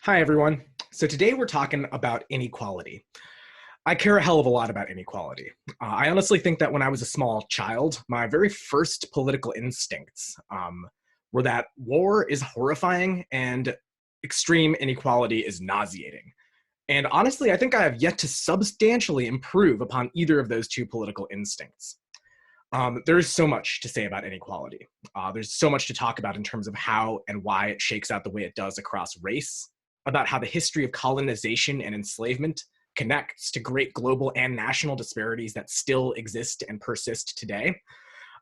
Hi, everyone. So today we're talking about inequality. I care a hell of a lot about inequality. I honestly think that when I was a small child, my very first political instincts were that war is horrifying and extreme inequality is nauseating. And honestly, I think I have yet to substantially improve upon either of those two political instincts. There's so much to say about inequality. There's so much to talk about in terms of how and why it shakes out the way it does across race, about how the history of colonization and enslavement connects to great global and national disparities that still exist and persist today,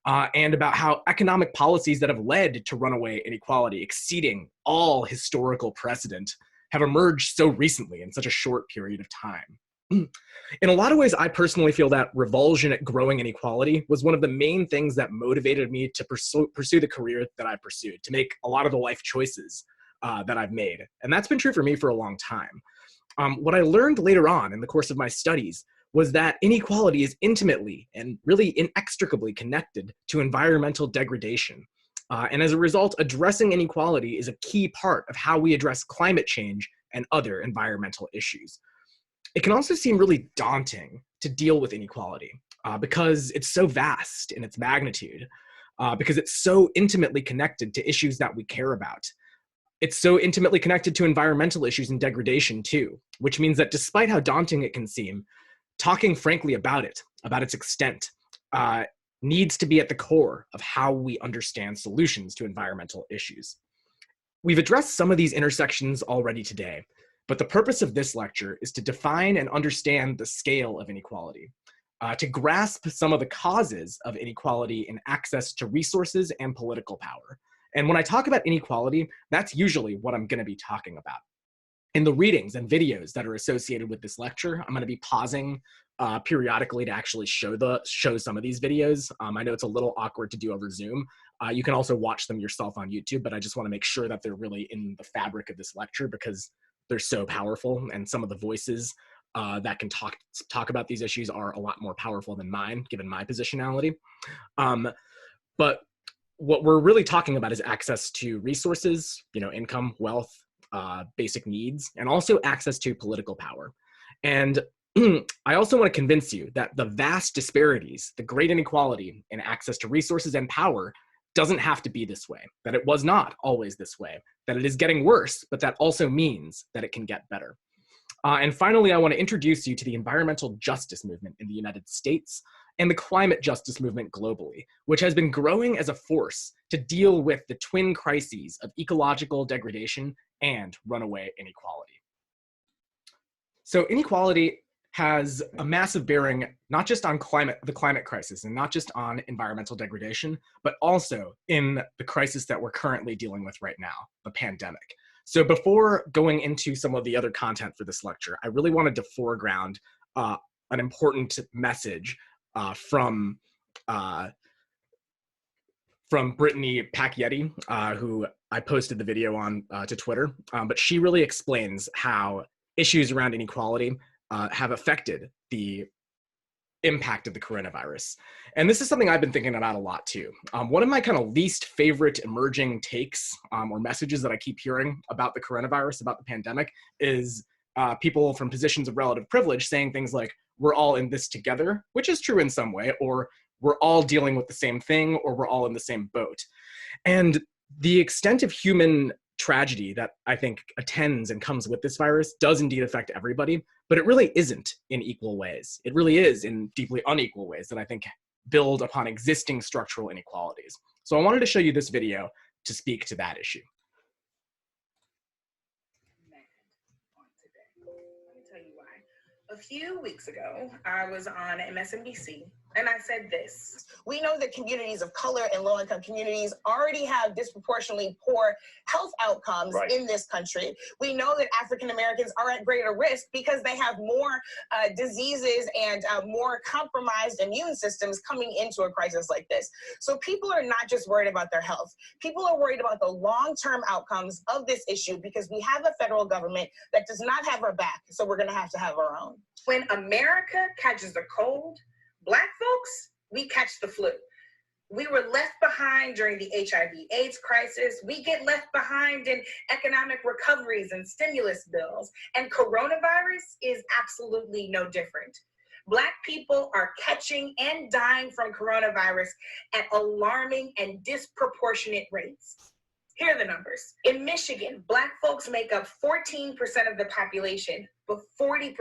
and about how economic policies that have led to runaway inequality exceeding all historical precedent have emerged so recently in such a short period of time. In a lot of ways, I personally feel that revulsion at growing inequality was one of the main things that motivated me to pursue the career that I pursued, to make a lot of the life choices that I've made. And that's been true for me for a long time. What I learned later on in the course of my studies was that inequality is intimately and really inextricably connected to environmental degradation. And as a result, addressing inequality is a key part of how we address climate change and other environmental issues. It can also seem really daunting to deal with inequality because it's so vast in its magnitude, because it's so intimately connected to issues that we care about. It's so intimately connected to environmental issues and degradation too, which means that despite how daunting it can seem, talking frankly about it, about its extent, needs to be at the core of how we understand solutions to environmental issues. We've addressed some of these intersections already today, but the purpose of this lecture is to define and understand the scale of inequality, to grasp some of the causes of inequality in access to resources and political power. And when I talk about inequality, that's usually what I'm going to be talking about. In the readings and videos that are associated with this lecture, I'm going to be pausing periodically to actually show some of these videos. I know it's a little awkward to do over Zoom. You can also watch them yourself on YouTube, but I just want to make sure that they're really in the fabric of this lecture because they're so powerful, and some of the voices that can talk about these issues are a lot more powerful than mine, given my positionality. But what we're really talking about is access to resources, income, wealth, basic needs, and also access to political power. And I also want to convince you that the vast disparities, the great inequality in access to resources and power doesn't have to be this way, that it was not always this way, that it is getting worse, but that also means that it can get better. And finally, I want to introduce you to the environmental justice movement in the United States and the climate justice movement globally, which has been growing as a force to deal with the twin crises of ecological degradation and runaway inequality. So inequality has a massive bearing, not just on the climate crisis and not just on environmental degradation, but also in the crisis that we're currently dealing with right now, the pandemic. So before going into some of the other content for this lecture, I really wanted to foreground an important message from Brittany Pacchietti, who I posted the video on to Twitter, but she really explains how issues around inequality have affected the impact of the coronavirus. And this is something I've been thinking about a lot too. One of my kind of least favorite emerging takes or messages that I keep hearing about the coronavirus, about the pandemic, is people from positions of relative privilege saying things like, we're all in this together, which is true in some way, or we're all dealing with the same thing, or we're all in the same boat. And the extent of human tragedy that I think attends and comes with this virus does indeed affect everybody, but it really isn't in equal ways. It really is in deeply unequal ways that I think build upon existing structural inequalities. So I wanted to show you this video to speak to that issue. Let me tell you why. A few weeks ago, I was on MSNBC and I said this. We know that communities of color and low-income communities already have disproportionately poor health outcomes in this country. We know that African Americans are at greater risk because they have more diseases and more compromised immune systems coming into a crisis like this. So people are not just worried about their health. People are worried about the long-term outcomes of this issue because we have a federal government that does not have our back, so we're going to have our own. When America catches a cold, Black folks, we catch the flu. We were left behind during the HIV/AIDS crisis. We get left behind in economic recoveries and stimulus bills. And coronavirus is absolutely no different. Black people are catching and dying from coronavirus at alarming and disproportionate rates. Here are the numbers. In Michigan, Black folks make up 14% of the population, but 40%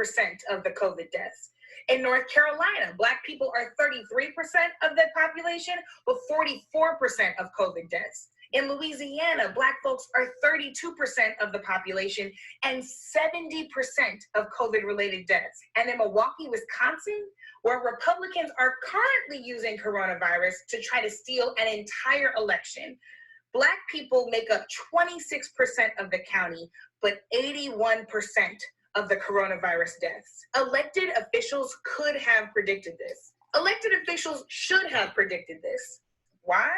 of the COVID deaths. In North Carolina, Black people are 33% of the population, but 44% of COVID deaths. In Louisiana, Black folks are 32% of the population and 70% of COVID-related deaths. And in Milwaukee, Wisconsin, where Republicans are currently using coronavirus to try to steal an entire election, Black people make up 26% of the county, but 81% of the coronavirus deaths. Elected officials could have predicted this. Elected officials should have predicted this. Why?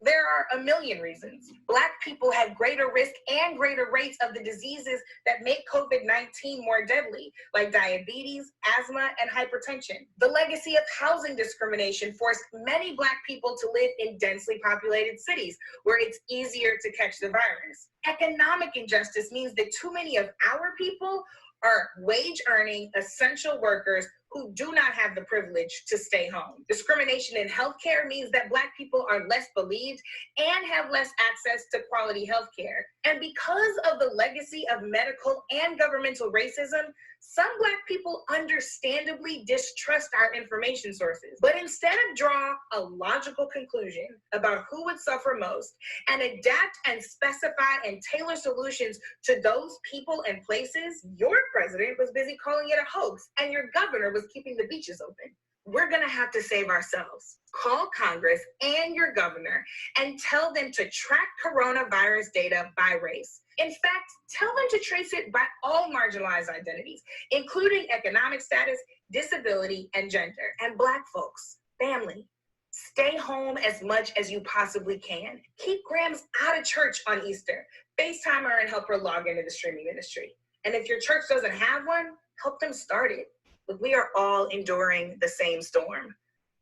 There are a million reasons. Black people have greater risk and greater rates of the diseases that make COVID-19 more deadly, like diabetes, asthma, and hypertension. The legacy of housing discrimination forced many Black people to live in densely populated cities where it's easier to catch the virus. Economic injustice means that too many of our people are wage-earning essential workers who do not have the privilege to stay home. Discrimination in healthcare means that Black people are less believed and have less access to quality healthcare. And because of the legacy of medical and governmental racism, some Black people understandably distrust our information sources. But instead of draw a logical conclusion about who would suffer most and adapt and specify and tailor solutions to those people and places, your president was busy calling it a hoax and your governor was keeping the beaches open. We're gonna have to save ourselves. Call Congress and your governor and tell them to track coronavirus data by race. In fact, tell them to trace it by all marginalized identities, including economic status, disability, and gender. And Black folks, family, stay home as much as you possibly can. Keep Grams out of church on Easter. FaceTime her and help her log into the streaming ministry. And if your church doesn't have one, help them start it. But we are all enduring the same storm,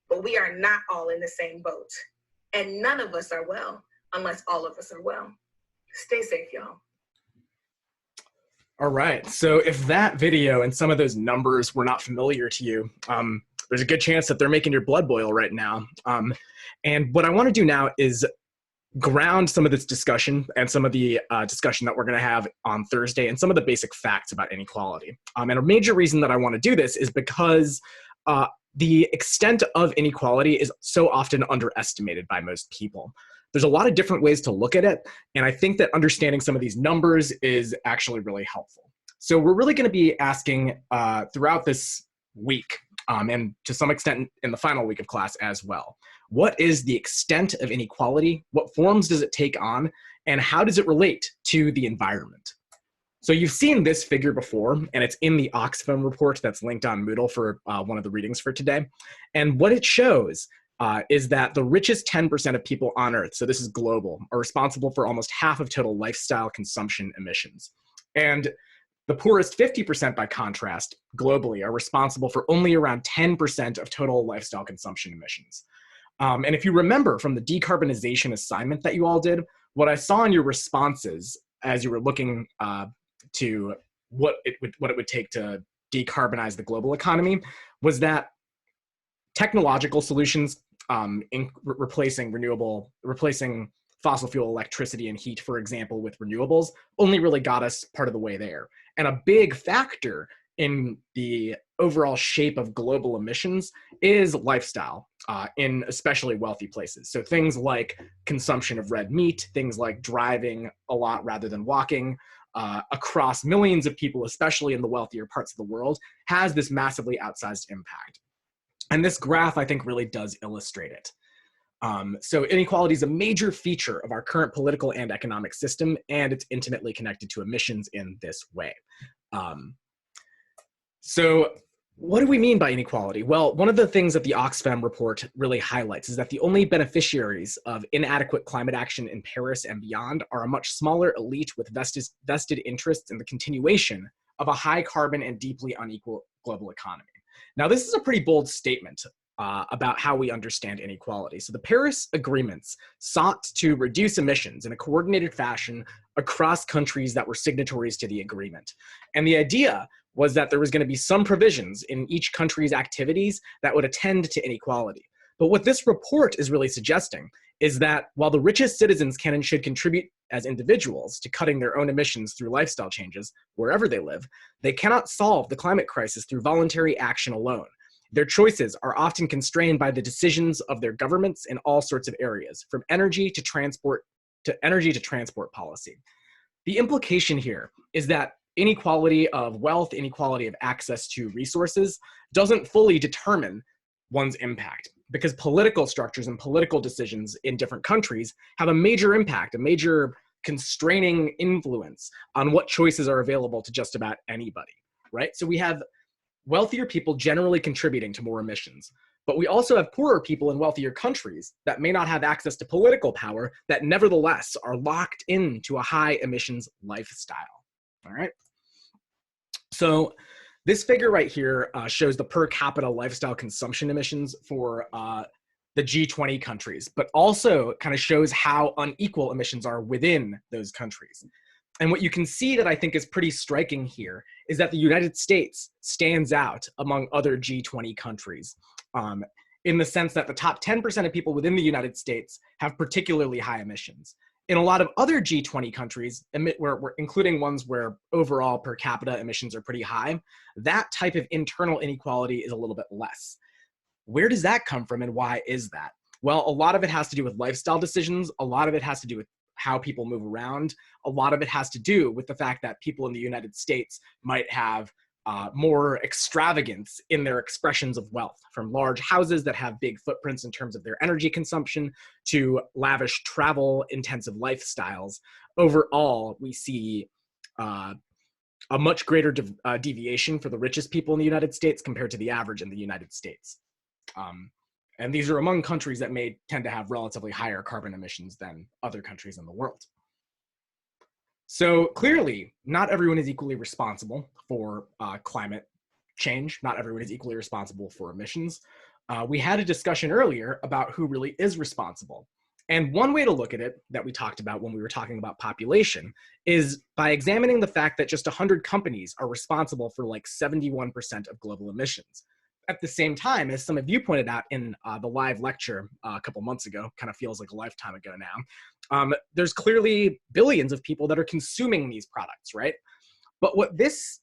but we are not all in the same boat. And none of us are well unless all of us are well. Stay safe, y'all. All right, so if that video and some of those numbers were not familiar to you, there's a good chance that they're making your blood boil right now. And what I want to do now is ground some of this discussion and some of the discussion that we're going to have on Thursday and some of the basic facts about inequality. And a major reason that I want to do this is because the extent of inequality is so often underestimated by most people. There's a lot of different ways to look at it, and I think that understanding some of these numbers is actually really helpful. So we're really going to be asking throughout this week, and to some extent in the final week of class as well, what is the extent of inequality? What forms does it take on? And how does it relate to the environment? So you've seen this figure before, and it's in the Oxfam report that's linked on Moodle for one of the readings for today. And what it shows is that the richest 10% of people on Earth, so this is global, are responsible for almost half of total lifestyle consumption emissions. And the poorest 50%, by contrast, globally, are responsible for only around 10% of total lifestyle consumption emissions. And if you remember from the decarbonization assignment that you all did, what I saw in your responses as you were looking to what it would take to decarbonize the global economy was that technological solutions, replacing fossil fuel electricity and heat, for example, with renewables, only really got us part of the way there. And a big factor in the overall shape of global emissions is lifestyle, in especially wealthy places. So things like consumption of red meat, things like driving a lot rather than walking, across millions of people, especially in the wealthier parts of the world, has this massively outsized impact. And this graph, I think, really does illustrate it. So inequality is a major feature of our current political and economic system, and it's intimately connected to emissions in this way. So what do we mean by inequality? Well, one of the things that the Oxfam report really highlights is that the only beneficiaries of inadequate climate action in Paris and beyond are a much smaller elite with vested interests in the continuation of a high carbon and deeply unequal global economy. Now, this is a pretty bold statement, about how we understand inequality. So the Paris agreements sought to reduce emissions in a coordinated fashion across countries that were signatories to the agreement. And the idea was that there was going to be some provisions in each country's activities that would attend to inequality. But what this report is really suggesting is that while the richest citizens can and should contribute as individuals to cutting their own emissions through lifestyle changes wherever they live, they cannot solve the climate crisis through voluntary action alone. Their choices are often constrained by the decisions of their governments in all sorts of areas, from energy to transport policy. The implication here is that inequality of wealth, inequality of access to resources doesn't fully determine one's impact, because political structures and political decisions in different countries have a major impact, a major constraining influence on what choices are available to just about anybody, right? So we have wealthier people generally contributing to more emissions, but we also have poorer people in wealthier countries that may not have access to political power that nevertheless are locked into a high emissions lifestyle, all right? So this figure right here shows the per capita lifestyle consumption emissions for the G20 countries, but also kind of shows how unequal emissions are within those countries. And what you can see that I think is pretty striking here is that the United States stands out among other G20 countries in the sense that the top 10% of people within the United States have particularly high emissions. In a lot of other G20 countries, including ones where overall per capita emissions are pretty high, that type of internal inequality is a little bit less. Where does that come from and why is that? Well, a lot of it has to do with lifestyle decisions. A lot of it has to do with how people move around. A lot of it has to do with the fact that people in the United States might have more extravagance in their expressions of wealth, from large houses that have big footprints in terms of their energy consumption to lavish travel-intensive lifestyles. Overall, we see a much greater deviation for the richest people in the United States compared to the average in the United States. And these are among countries that may tend to have relatively higher carbon emissions than other countries in the world. So clearly, not everyone is equally responsible for climate change. Not everyone is equally responsible for emissions. We had a discussion earlier about who really is responsible. And one way to look at it that we talked about when we were talking about population is by examining the fact that just 100 companies are responsible for like 71% of global emissions. At the same time, as some of you pointed out in the live lecture a couple months ago, kind of feels like a lifetime ago now, there's clearly billions of people that are consuming these products, right? But what this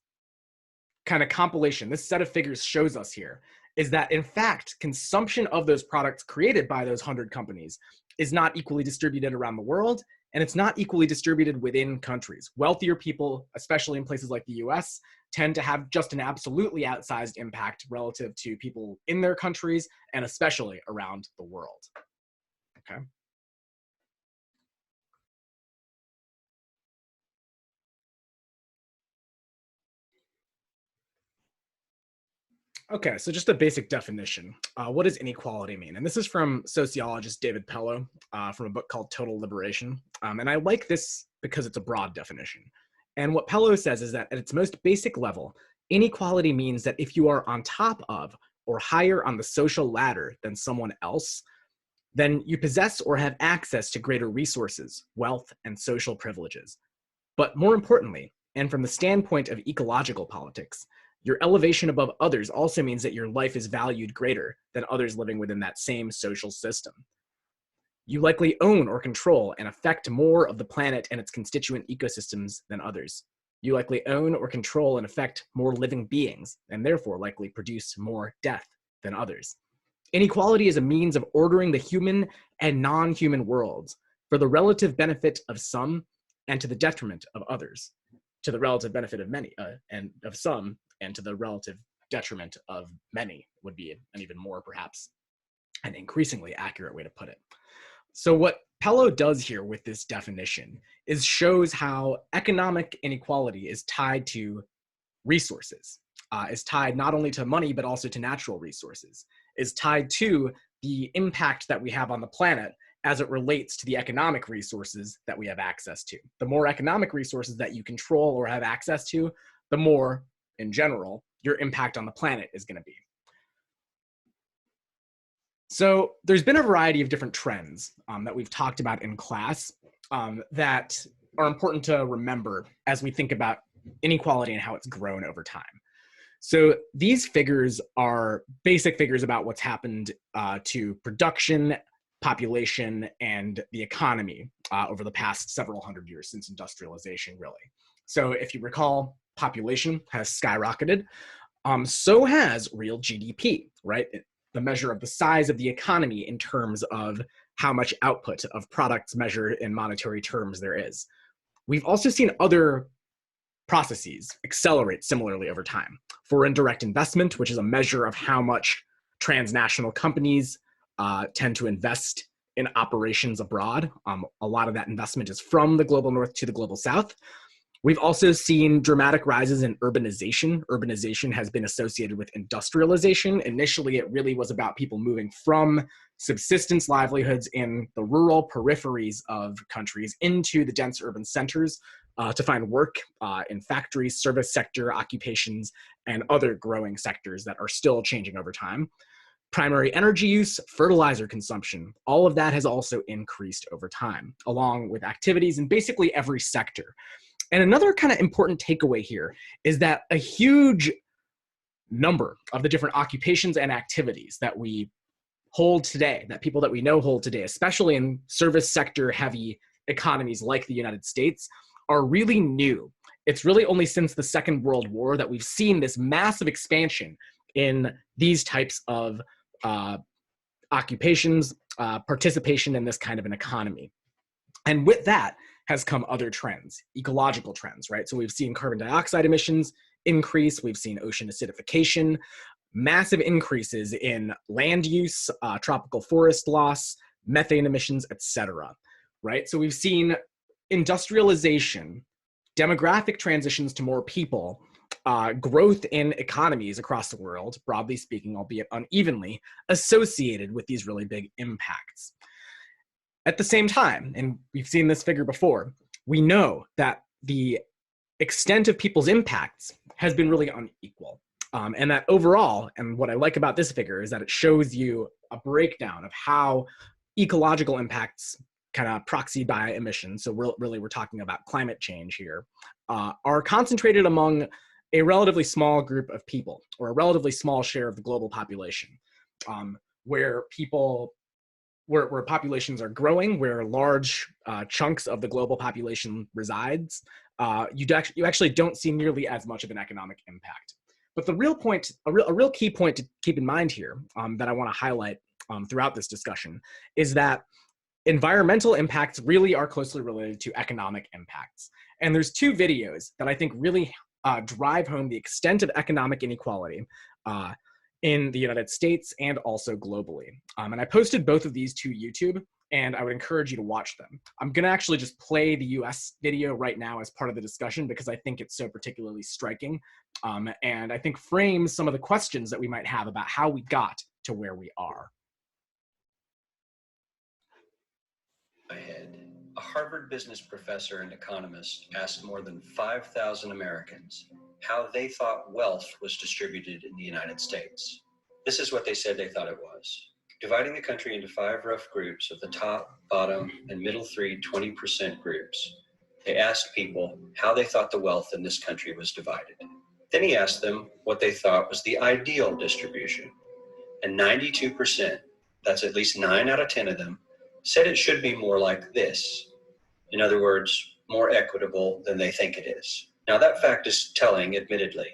kind of compilation, this set of figures shows us here is that, in fact, consumption of those products created by those 100 companies is not equally distributed around the world, and it's not equally distributed within countries. Wealthier people, especially in places like the US, tend to have just an absolutely outsized impact relative to people in their countries and especially around the world. Okay. Okay, so just a basic definition. What does inequality mean? And this is from sociologist David Pellow from a book called Total Liberation. And I like this because it's a broad definition. And what Pellow says is that at its most basic level, inequality means that if you are on top of or higher on the social ladder than someone else, then you possess or have access to greater resources, wealth, and social privileges. But more importantly, and from the standpoint of ecological politics, your elevation above others also means that your life is valued greater than others living within that same social system. You likely own or control and affect more of the planet and its constituent ecosystems than others. You likely own or control and affect more living beings, and therefore likely produce more death than others. Inequality is a means of ordering the human and non-human worlds for the relative benefit of some and to the detriment of others, to the relative benefit of many, and of some and to the relative detriment of many would be an even more, perhaps, an increasingly accurate way to put it. So what Pellow does here with this definition is shows how economic inequality is tied to resources, is tied not only to money, but also to natural resources, is tied to the impact that we have on the planet as it relates to the economic resources that we have access to. The more economic resources that you control or have access to, the more, in general, your impact on the planet is going to be. So there's been a variety of different trends that we've talked about in class that are important to remember as we think about inequality and how it's grown over time. So these figures are basic figures about what's happened to production, population, and the economy over the past several hundred years since industrialization, really. So if you recall, population has skyrocketed. So has real GDP, right? The measure of the size of the economy in terms of how much output of products measured in monetary terms there is. We've also seen other processes accelerate similarly over time. Foreign direct investment, which is a measure of how much transnational companies tend to invest in operations abroad. A lot of that investment is from the global north to the global south. We've also seen dramatic rises in urbanization. Urbanization has been associated with industrialization. Initially, it really was about people moving from subsistence livelihoods in the rural peripheries of countries into the dense urban centers to find work in factories, service sector occupations, and other growing sectors that are still changing over time. Primary energy use, fertilizer consumption, all of that has also increased over time, along with activities in basically every sector. And another kind of important takeaway here is that a huge number of the different occupations and activities that we hold today, that people that we know hold today, especially in service sector heavy economies like the United States, are really new. It's really only since the Second World War that we've seen this massive expansion in these types of occupations, participation in this kind of an economy. And with that has come other trends, ecological trends, right? So we've seen carbon dioxide emissions increase, we've seen ocean acidification, massive increases in land use, tropical forest loss, methane emissions, etc. Right? So we've seen industrialization, demographic transitions to more people, growth in economies across the world, broadly speaking, albeit unevenly, associated with these really big impacts. At the same time, and we've seen this figure before, we know that the extent of people's impacts has been really unequal. And that overall, and what I like about this figure is that it shows you a breakdown of how ecological impacts, kind of proxied by emissions, so really we're talking about climate change here, are concentrated among a relatively small group of people, or a relatively small share of the global population, where populations are growing, where large chunks of the global population resides, you actually don't see nearly as much of an economic impact. But the real point, a real key point to keep in mind here that I want to highlight throughout this discussion is that environmental impacts really are closely related to economic impacts. And there's two videos that I think really drive home the extent of economic inequality in the United States and also globally. And I posted both of these to YouTube, and I would encourage you to watch them. I'm gonna actually just play the US video right now as part of the discussion because I think it's so particularly striking. And I think frames some of the questions that we might have about how we got to where we are. Ahead. A Harvard business professor and economist asked more than 5,000 Americans how they thought wealth was distributed in the United States. This is what they said they thought it was. Dividing the country into 5 rough groups of the top, bottom, and middle 20% groups, they asked people how they thought the wealth in this country was divided. Then he asked them what they thought was the ideal distribution. And 92%, that's at least 9 out of 10 of them, said it should be more like this. In other words, more equitable than they think it is. Now that fact is telling, admittedly,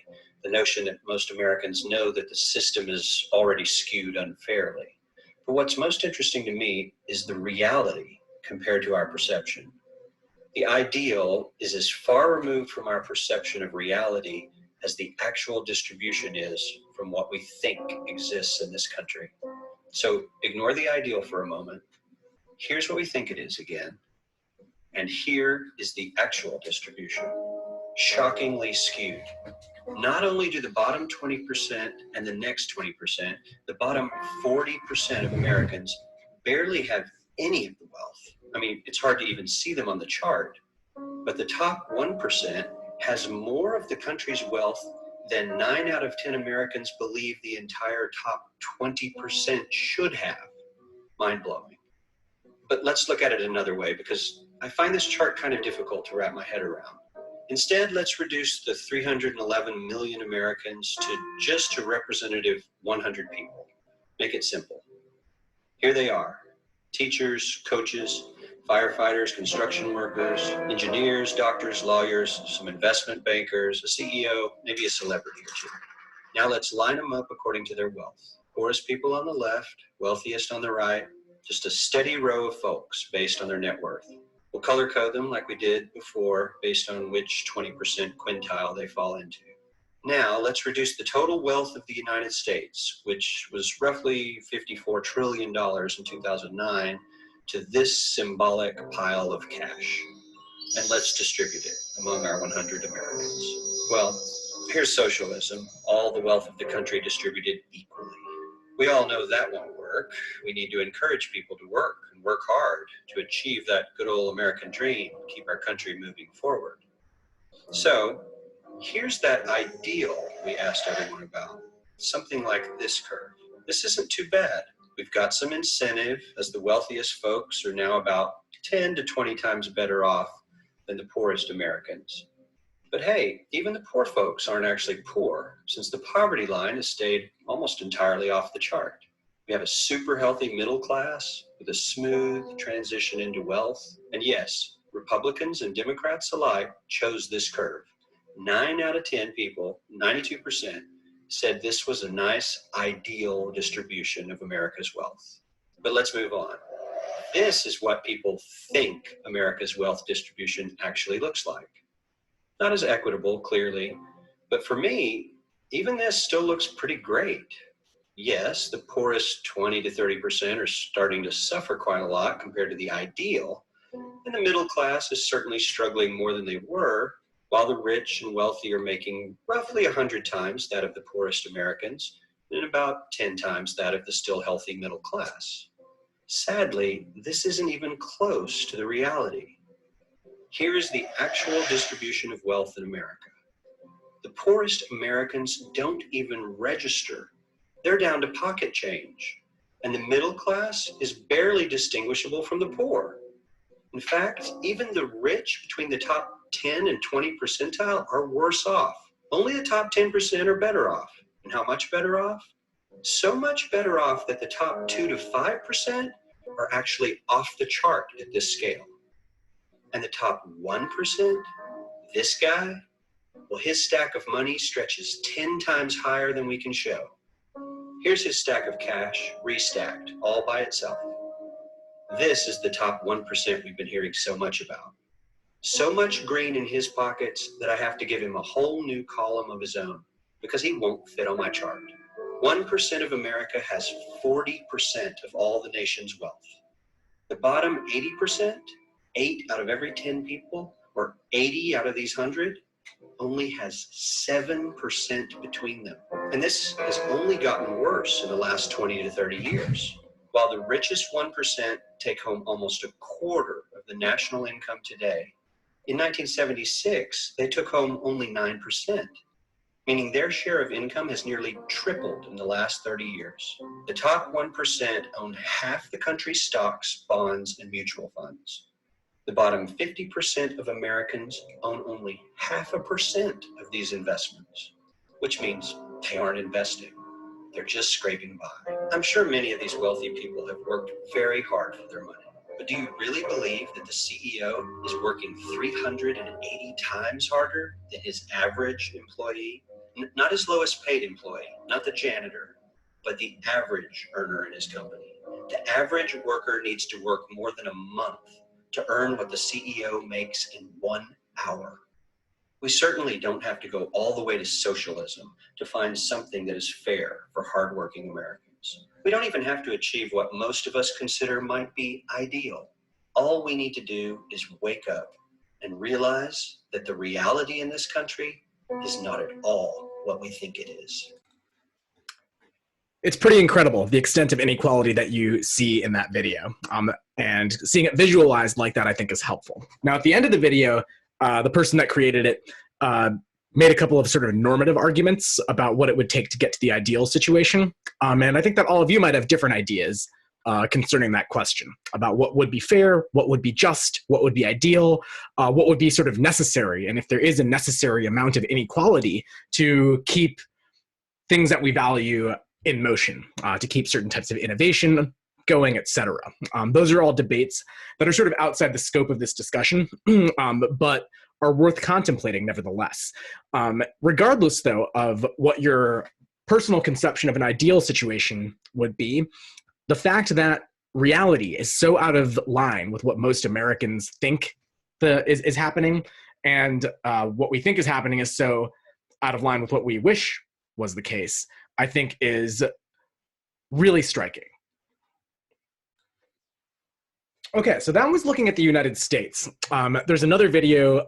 the notion that most Americans know that the system is already skewed unfairly. But what's most interesting to me is the reality compared to our perception. The ideal is as far removed from our perception of reality as the actual distribution is from what we think exists in this country. So ignore the ideal for a moment. Here's what we think it is again. And here is the actual distribution. Shockingly skewed. Not only do the bottom 20% and the next 20%, the bottom 40% of Americans barely have any of the wealth. I mean, it's hard to even see them on the chart. But the top 1% has more of the country's wealth than 9 out of 10 Americans believe the entire top 20% should have. Mind-blowing. But let's look at it another way, because I find this chart kind of difficult to wrap my head around. Instead, let's reduce the 311 million Americans to just a representative 100 people. Make it simple. Here they are: teachers, coaches, firefighters, construction workers, engineers, doctors, lawyers, some investment bankers, a CEO, maybe a celebrity or two. Now let's line them up according to their wealth. Poorest people on the left, wealthiest on the right, just a steady row of folks based on their net worth. We'll color code them like we did before based on which 20% quintile they fall into. Now let's reduce the total wealth of the United States, which was roughly $54 trillion in 2009, to this symbolic pile of cash. And let's distribute it among our 100 Americans. Well, here's socialism, all the wealth of the country distributed equally. We all know that won't work. We need to encourage people to work and work hard to achieve that good old American dream, keep our country moving forward. So here's that ideal we asked everyone about, something like this curve. This isn't too bad. We've got some incentive, as the wealthiest folks are now about 10 to 20 times better off than the poorest Americans. But hey, even the poor folks aren't actually poor, since the poverty line has stayed almost entirely off the chart. We have a super healthy middle class with a smooth transition into wealth. And yes, Republicans and Democrats alike chose this curve. 9 out of 10 people, 92%, said this was a nice, ideal distribution of America's wealth. But let's move on. This is what people think America's wealth distribution actually looks like. Not as equitable, clearly, but for me, even this still looks pretty great. Yes, the poorest 20 to 30% are starting to suffer quite a lot compared to the ideal, and the middle class is certainly struggling more than they were, while the rich and wealthy are making roughly 100 times that of the poorest Americans, and about 10 times that of the still healthy middle class. Sadly, this isn't even close to the reality. Here is the actual distribution of wealth in America. The poorest Americans don't even register. They're down to pocket change. And the middle class is barely distinguishable from the poor. In fact, even the rich between the top 10 and 20 percentile are worse off. Only the top 10% are better off. And how much better off? So much better off that the top 2 to 5% are actually off the chart at this scale. And the top 1%, this guy, well, his stack of money stretches 10 times higher than we can show. Here's his stack of cash, restacked, all by itself. This is the top 1% we've been hearing so much about. So much green in his pockets that I have to give him a whole new column of his own, because he won't fit on my chart. 1% of America has 40% of all the nation's wealth. The bottom 80%, 8 out of every 10 people, or 80 out of these 100, only has 7% between them. And this has only gotten worse in the last 20 to 30 years. While the richest 1% take home almost a quarter of the national income today, in 1976, they took home only 9%, meaning their share of income has nearly tripled in the last 30 years. The top 1% own half the country's stocks, bonds, and mutual funds. The bottom 50% of Americans own only 0.5% of these investments, which means they aren't investing. They're just scraping by. I'm sure many of these wealthy people have worked very hard for their money. But do you really believe that the CEO is working 380 times harder than his average employee? Not his lowest paid employee, not the janitor, but the average earner in his company. The average worker needs to work more than a month to earn what the CEO makes in 1 hour. We certainly don't have to go all the way to socialism to find something that is fair for hardworking Americans. We don't even have to achieve what most of us consider might be ideal. All we need to do is wake up and realize that the reality in this country is not at all what we think it is. It's pretty incredible, the extent of inequality that you see in that video. And seeing it visualized like that, I think, is helpful. Now, at the end of the video, the person that created it made a couple of sort of normative arguments about what it would take to get to the ideal situation. And I think that all of you might have different ideas concerning that question about what would be fair, what would be just, what would be ideal, what would be sort of necessary, and if there is a necessary amount of inequality to keep things that we value in motion, to keep certain types of innovation going, etc. Those are all debates that are sort of outside the scope of this discussion, but are worth contemplating nevertheless. Regardless, though, of what your personal conception of an ideal situation would be, the fact that reality is so out of line with what most Americans think is happening, and what we think is happening is so out of line with what we wish was the case, I think is really striking. Okay, so that was looking at the United States. There's another video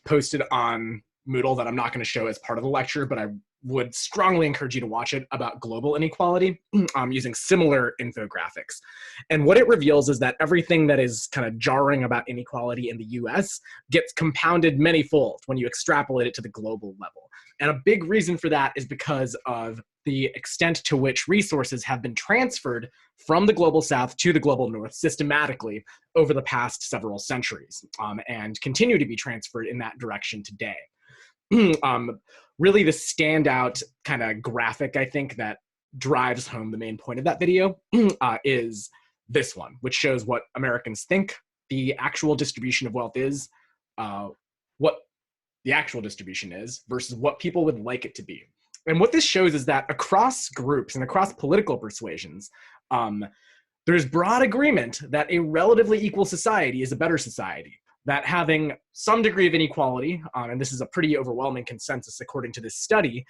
posted on Moodle that I'm not going to show as part of the lecture, but I would strongly encourage you to watch it, about global inequality, using similar infographics. And what it reveals is that everything that is kind of jarring about inequality in the US gets compounded many-fold when you extrapolate it to the global level. And a big reason for that is because of the extent to which resources have been transferred from the global south to the global north systematically over the past several centuries, and continue to be transferred in that direction today. Really the standout kind of graphic, I think, that drives home the main point of that video is this one, which shows what Americans think the actual distribution of wealth is, what the actual distribution is versus what people would like it to be. And what this shows is that across groups and across political persuasions, there's broad agreement that a relatively equal society is a better society, that having some degree of inequality, and this is a pretty overwhelming consensus according to this study,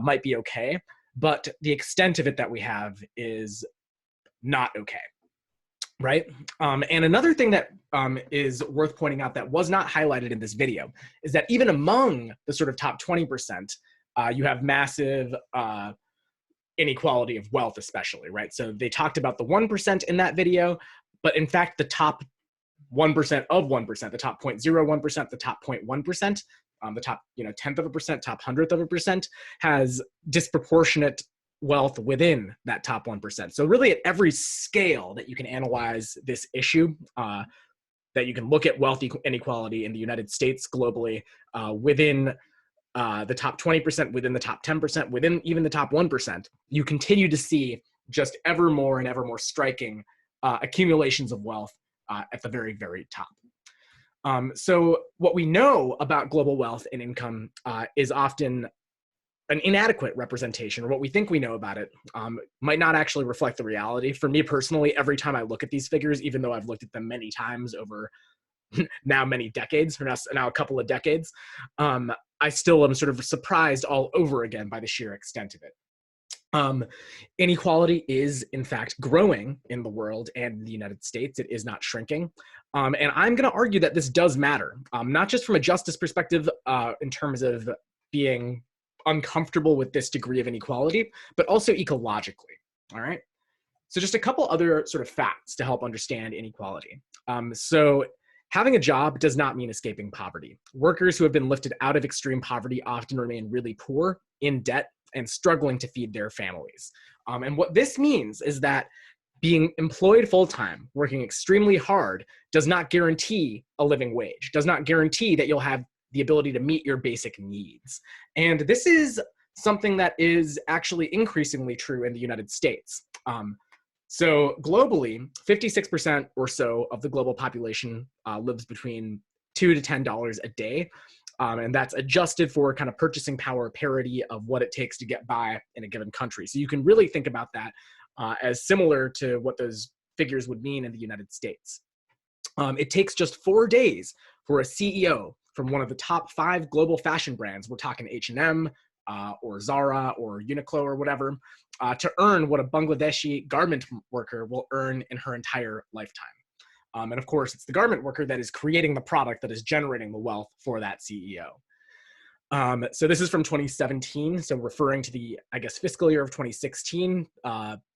might be okay, but the extent of it that we have is not okay, right? And another thing that is worth pointing out that was not highlighted in this video is that even among the sort of top 20%, you have massive inequality of wealth especially, right? So they talked about the 1% in that video, but in fact, the top 1% of 1%, the top 0.01%, the top 0.1%, the top tenth of a percent, top hundredth of a percent has disproportionate wealth within that top 1%. So really at every scale that you can analyze this issue, that you can look at wealth inequality in the United States globally, within the top 20%, within the top 10%, within even the top 1%, you continue to see just ever more and ever more striking accumulations of wealth at the very, very top. So what we know about global wealth and income is often an inadequate representation, or what we think we know about it might not actually reflect the reality. For me personally, every time I look at these figures, even though I've looked at them many times over now many decades, or now a couple of decades, I still am sort of surprised all over again by the sheer extent of it. Inequality is, in fact, growing in the world and in the United States. It is not shrinking. And I'm going to argue that this does matter, not just from a justice perspective in terms of being uncomfortable with this degree of inequality, but also ecologically, all right? So just a couple other sort of facts to help understand inequality. So having a job does not mean escaping poverty. Workers who have been lifted out of extreme poverty often remain really poor, in debt, and struggling to feed their families. And what this means is that being employed full-time, working extremely hard, does not guarantee a living wage, does not guarantee that you'll have the ability to meet your basic needs. And this is something that is actually increasingly true in the United States. So globally, 56% or so of the global population lives between $2 to $10 a day. And that's adjusted for kind of purchasing power parity of what it takes to get by in a given country. So you can really think about that as similar to what those figures would mean in the United States. It takes just 4 days for a CEO from one of the top 5 global fashion brands, we're talking H&M or Zara or Uniqlo or whatever, to earn what a Bangladeshi garment worker will earn in her entire lifetime. And of course, it's the garment worker that is creating the product that is generating the wealth for that CEO. So this is from 2017. So referring to the, I guess, fiscal year of 2016,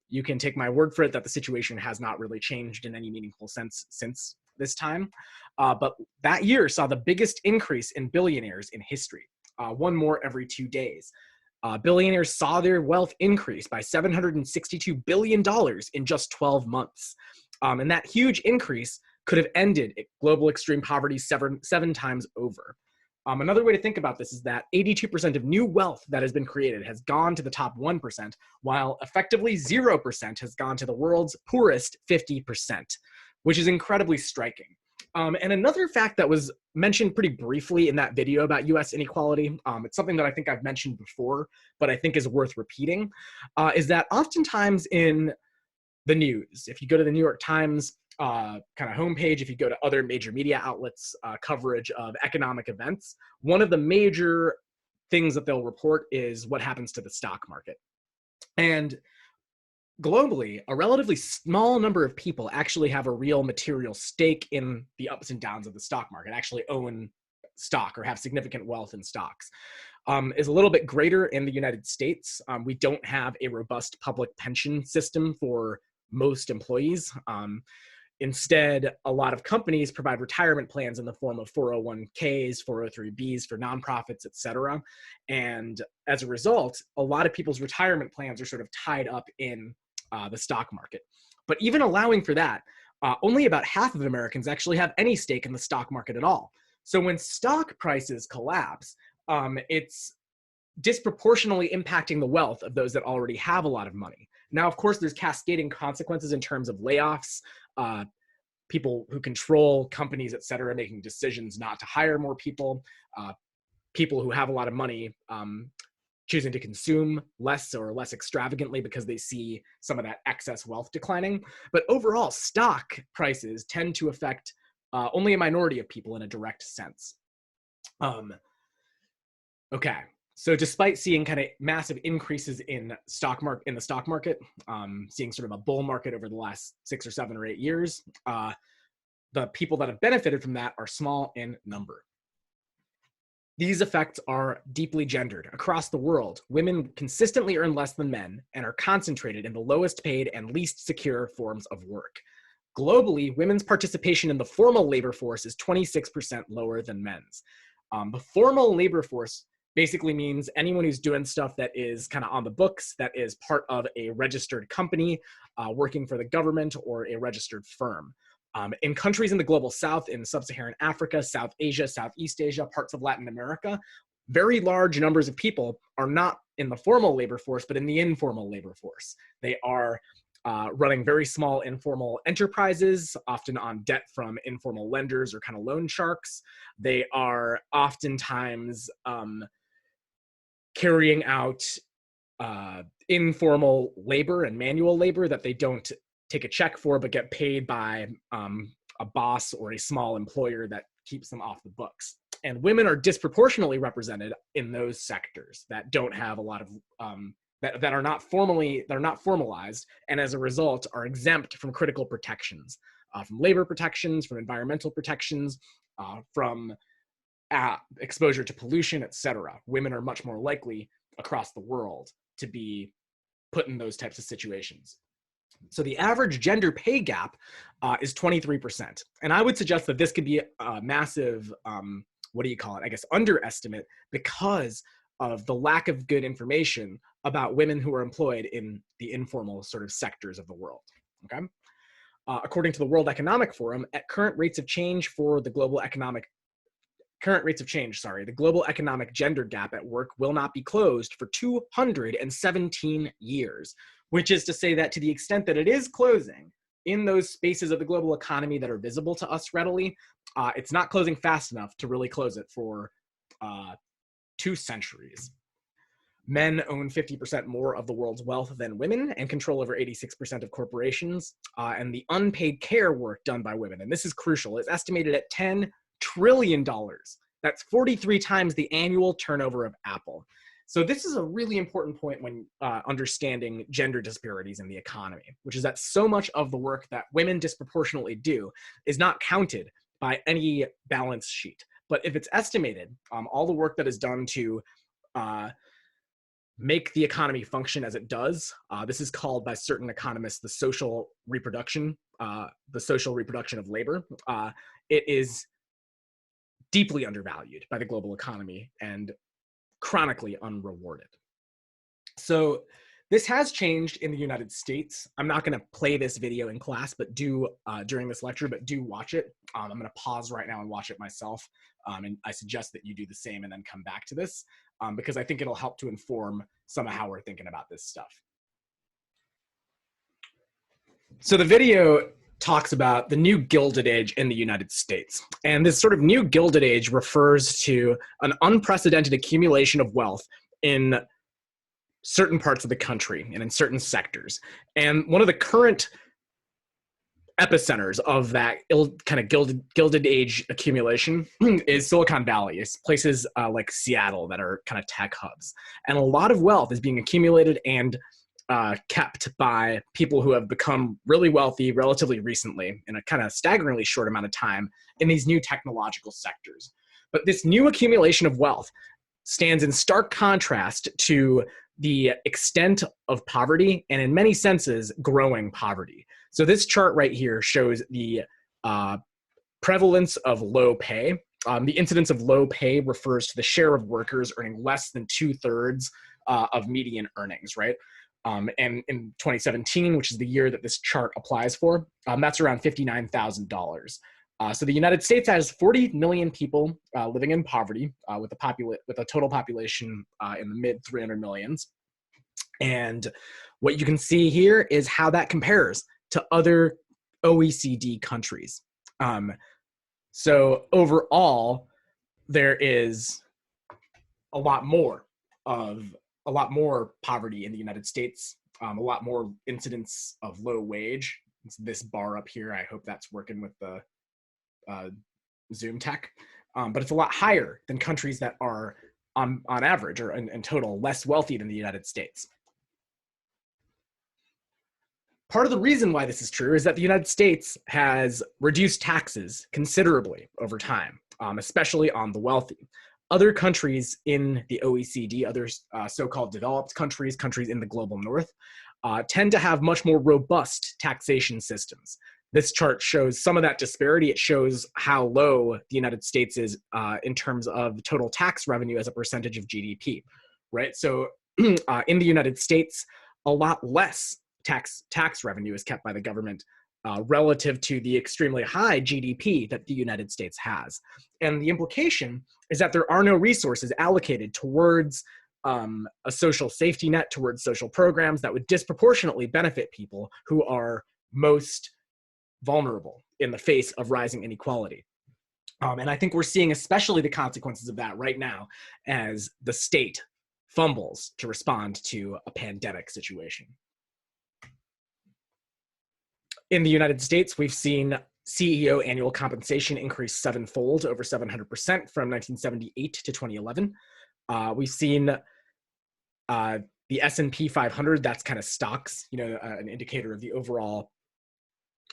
you can take my word for it that the situation has not really changed in any meaningful sense since this time. But that year saw the biggest increase in billionaires in history, one more every 2 days. Billionaires saw their wealth increase by $762 billion in just 12 months. And that huge increase could have ended global extreme poverty seven times over. Another way to think about this is that 82% of new wealth that has been created has gone to the top 1%, while effectively 0% has gone to the world's poorest 50%, which is incredibly striking. And another fact that was mentioned pretty briefly in that video about US inequality, it's something that I think I've mentioned before, but I think is worth repeating, is that oftentimes in the news, if you go to the New York Times kind of homepage, if you go to other major media outlets' coverage of economic events, one of the major things that they'll report is what happens to the stock market. And globally, a relatively small number of people actually have a real material stake in the ups and downs of the stock market, actually own stock or have significant wealth in stocks. Is a little bit greater in the United States. We don't have a robust public pension system for most employees. Instead, a lot of companies provide retirement plans in the form of 401ks, 403bs for nonprofits, et cetera. And as a result, a lot of people's retirement plans are sort of tied up in the stock market. But even allowing for that, only about half of Americans actually have any stake in the stock market at all. So when stock prices collapse, it's disproportionately impacting the wealth of those that already have a lot of money. Now, of course, there's cascading consequences in terms of layoffs, people who control companies, et cetera, making decisions not to hire more people, people who have a lot of money choosing to consume less or less extravagantly because they see some of that excess wealth declining. But overall, stock prices tend to affect only a minority of people in a direct sense. Okay. So despite seeing kind of massive increases in the stock market, seeing sort of a bull market over the last 6 or 7 or 8 years, the people that have benefited from that are small in number. These effects are deeply gendered. Across the world, women consistently earn less than men and are concentrated in the lowest paid and least secure forms of work. Globally, women's participation in the formal labor force is 26% lower than men's. The formal labor force basically means anyone who's doing stuff that is kind of on the books, that is part of a registered company, working for the government or a registered firm. In countries in the global south, in sub-Saharan Africa, South Asia, Southeast Asia, parts of Latin America, very large numbers of people are not in the formal labor force, but in the informal labor force. They are running very small informal enterprises, often on debt from informal lenders or kind of loan sharks. They are oftentimes carrying out informal labor and manual labor that they don't take a check for, but get paid by a boss or a small employer that keeps them off the books. And women are disproportionately represented in those sectors that don't have a lot of that are not formalized, and as a result are exempt from critical protections, from labor protections, from environmental protections, from exposure to pollution, etc. Women are much more likely across the world to be put in those types of situations. So the average gender pay gap is 23%. And I would suggest that this could be a massive, underestimate because of the lack of good information about women who are employed in the informal sort of sectors of the world, okay? According to the World Economic Forum, at current rates of change, the global economic gender gap at work will not be closed for 217 years, which is to say that to the extent that it is closing in those spaces of the global economy that are visible to us readily, it's not closing fast enough to really close it for 2 centuries. Men own 50% more of the world's wealth than women and control over 86% of corporations. And the unpaid care work done by women, and this is crucial, is estimated at $10 trillion. That's 43 times the annual turnover of Apple. So this is a really important point when understanding gender disparities in the economy, which is that so much of the work that women disproportionately do is not counted by any balance sheet. But if it's estimated, all the work that is done to make the economy function as it does, this is called by certain economists the social reproduction of labor. It is deeply undervalued by the global economy and chronically unrewarded. So this has changed in the United States. I'm not going to play this video in class, but do during this lecture, but do watch it. I'm going to pause right now and watch it myself. And I suggest that you do the same and then come back to this because I think it'll help to inform some of how we're thinking about this stuff. So the video talks about the new Gilded Age in the United States. And this sort of new Gilded Age refers to an unprecedented accumulation of wealth in certain parts of the country and in certain sectors. And one of the current epicenters of that kind of gilded age accumulation is Silicon Valley. It's places like Seattle that are kind of tech hubs. And a lot of wealth is being accumulated and kept by people who have become really wealthy relatively recently in a kind of staggeringly short amount of time in these new technological sectors. But this new accumulation of wealth stands in stark contrast to the extent of poverty and in many senses growing poverty. So this chart right here shows the prevalence of low pay. The incidence of low pay refers to the share of workers earning less than 2/3 of median earnings, right? And in 2017, which is the year that this chart applies for, that's around $59,000. So the United States has 40 million people living in poverty with a total population in the mid 300 millions. And what you can see here is how that compares to other OECD countries. So overall, there is a lot more poverty in the United States, a lot more incidence of low wage. It's this bar up here. I hope that's working with the Zoom tech, but it's a lot higher than countries that are on average or in total less wealthy than the United States. Part of the reason why this is true is that the United States has reduced taxes considerably over time, especially on the wealthy. Other countries in the OECD, other so-called developed countries, countries in the global north, tend to have much more robust taxation systems. This chart shows some of that disparity. It shows how low the United States is in terms of total tax revenue as a percentage of GDP, right? So in the United States, a lot less tax revenue is kept by the government relative to the extremely high GDP that the United States has. And the implication is that there are no resources allocated towards a social safety net, towards social programs that would disproportionately benefit people who are most vulnerable in the face of rising inequality. And I think we're seeing especially the consequences of that right now as the state fumbles to respond to a pandemic situation. In the United States, we've seen CEO annual compensation increase sevenfold, over 700% from 1978 to 2011. We've seen the S&P 500, that's kind of stocks, an indicator of the overall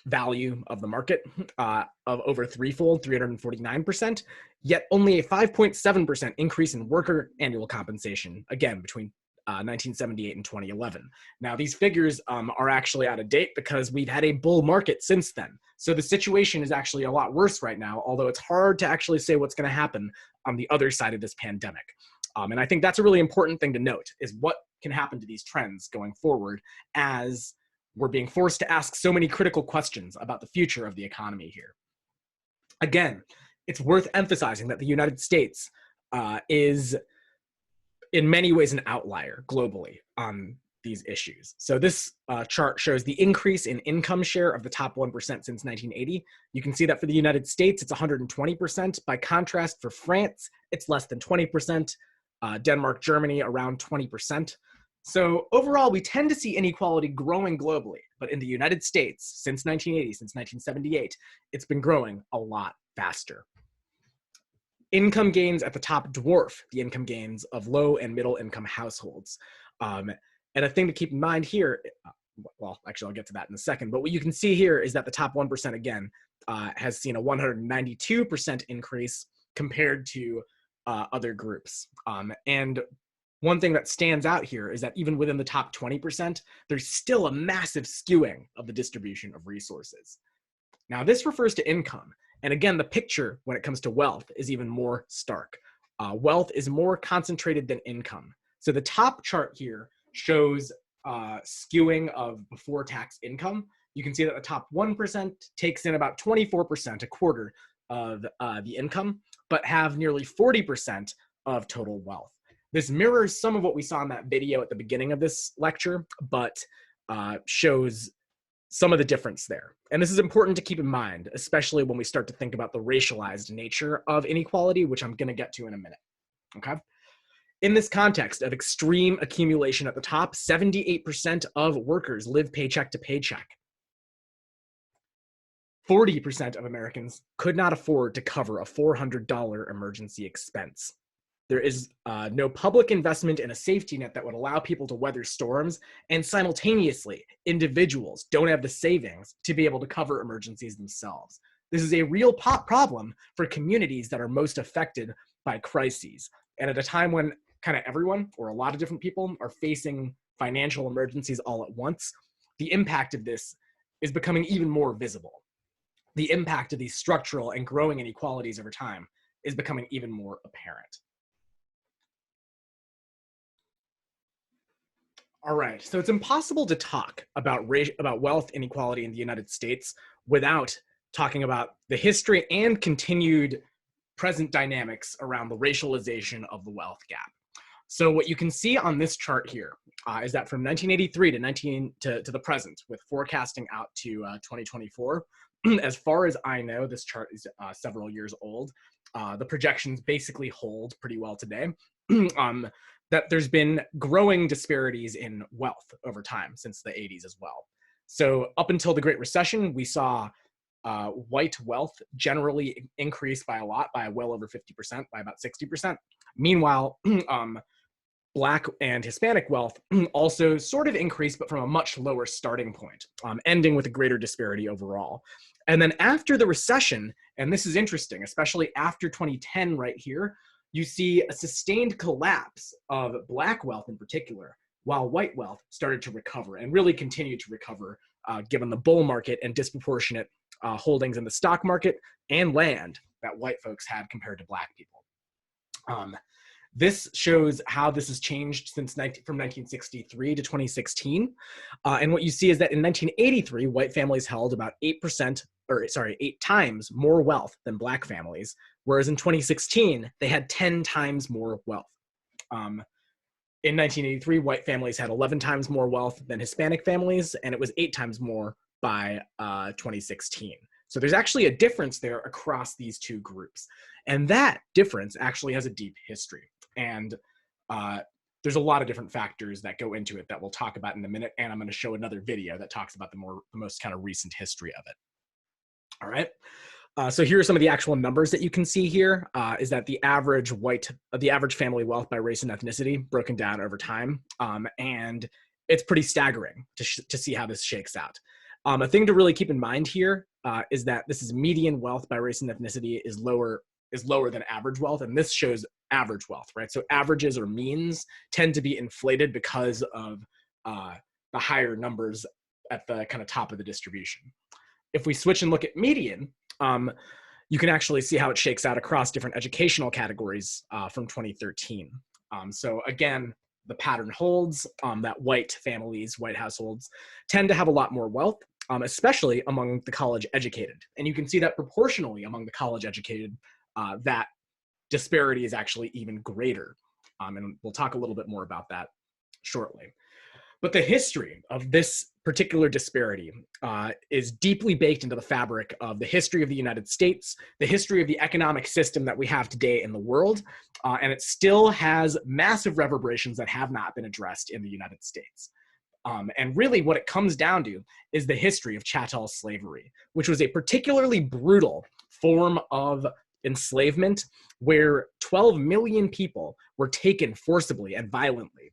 value of the market, of over threefold, 349%, yet only a 5.7% increase in worker annual compensation, again, between 1978 and 2011. Now, these figures are actually out of date because we've had a bull market since then. So the situation is actually a lot worse right now, although it's hard to actually say what's going to happen on the other side of this pandemic. And I think that's a really important thing to note, is what can happen to these trends going forward as we're being forced to ask so many critical questions about the future of the economy here. Again, it's worth emphasizing that the United States is in many ways an outlier globally on these issues. So this chart shows the increase in income share of the top 1% since 1980. You can see that for the United States, it's 120%. By contrast, for France, it's less than 20%. Denmark, Germany, around 20%. So overall, we tend to see inequality growing globally, but in the United States, since 1980, since 1978, it's been growing a lot faster. Income gains at the top dwarf the income gains of low and middle income households. And a thing to keep in mind here, well, actually I'll get to that in a second, but what you can see here is that the top 1% again has seen a 192% increase compared to other groups. And one thing that stands out here is that even within the top 20%, there's still a massive skewing of the distribution of resources. Now, this refers to income. And again, the picture when it comes to wealth is even more stark. Wealth is more concentrated than income. So the top chart here shows skewing of before tax income. You can see that the top 1% takes in about 24%, a quarter of the income, but have nearly 40% of total wealth. This mirrors some of what we saw in that video at the beginning of this lecture, but shows some of the difference there. And this is important to keep in mind, especially when we start to think about the racialized nature of inequality, which I'm going to get to in a minute. Okay. In this context of extreme accumulation at the top, 78% of workers live paycheck to paycheck. 40% of Americans could not afford to cover a $400 emergency expense. There is no public investment in a safety net that would allow people to weather storms, and simultaneously, individuals don't have the savings to be able to cover emergencies themselves. This is a real problem for communities that are most affected by crises. And at a time when kind of everyone, or a lot of different people, are facing financial emergencies all at once, the impact of this is becoming even more visible. The impact of these structural and growing inequalities over time is becoming even more apparent. All right, so it's impossible to talk about wealth inequality in the United States without talking about the history and continued present dynamics around the racialization of the wealth gap. So what you can see on this chart here is that from 1983 to the present, with forecasting out to 2024, as far as I know, this chart is several years old. The projections basically hold pretty well today. That there's been growing disparities in wealth over time since the 80s as well. So up until the Great Recession, we saw white wealth generally increase by a lot, by well over 50%, by about 60%. Meanwhile, Black and Hispanic wealth also sort of increased, but from a much lower starting point, ending with a greater disparity overall. And then after the recession, and this is interesting, especially after 2010 right here, you see a sustained collapse of Black wealth in particular, while white wealth started to recover and really continued to recover given the bull market and disproportionate holdings in the stock market and land that white folks had compared to Black people. This shows how this has changed since from 1963 to 2016. And what you see is that in 1983, white families held about 8 times more wealth than Black families, whereas in 2016, they had 10 times more wealth. In 1983, white families had 11 times more wealth than Hispanic families, and it was 8 times more by 2016. So there's actually a difference there across these two groups. And that difference actually has a deep history. And there's a lot of different factors that go into it that we'll talk about in a minute. And I'm going to show another video that talks about the most kind of recent history of it. All right. So here are some of the actual numbers that you can see here, is that the average family wealth by race and ethnicity broken down over time. And it's pretty staggering to see how this shakes out. A thing to really keep in mind here is that this is median wealth by race and ethnicity is lower than average wealth, and this shows average wealth, right? So averages or means tend to be inflated because of the higher numbers at the kind of top of the distribution. If we switch and look at median, you can actually see how it shakes out across different educational categories from 2013. So again, the pattern holds that white families, white households tend to have a lot more wealth, especially among the college educated. And you can see that proportionally among the college educated, that disparity is actually even greater. And we'll talk a little bit more about that shortly. But the history of this particular disparity is deeply baked into the fabric of the history of the United States, the history of the economic system that we have today in the world, and it still has massive reverberations that have not been addressed in the United States. And really what it comes down to is the history of chattel slavery, which was a particularly brutal form of enslavement where 12 million people were taken forcibly and violently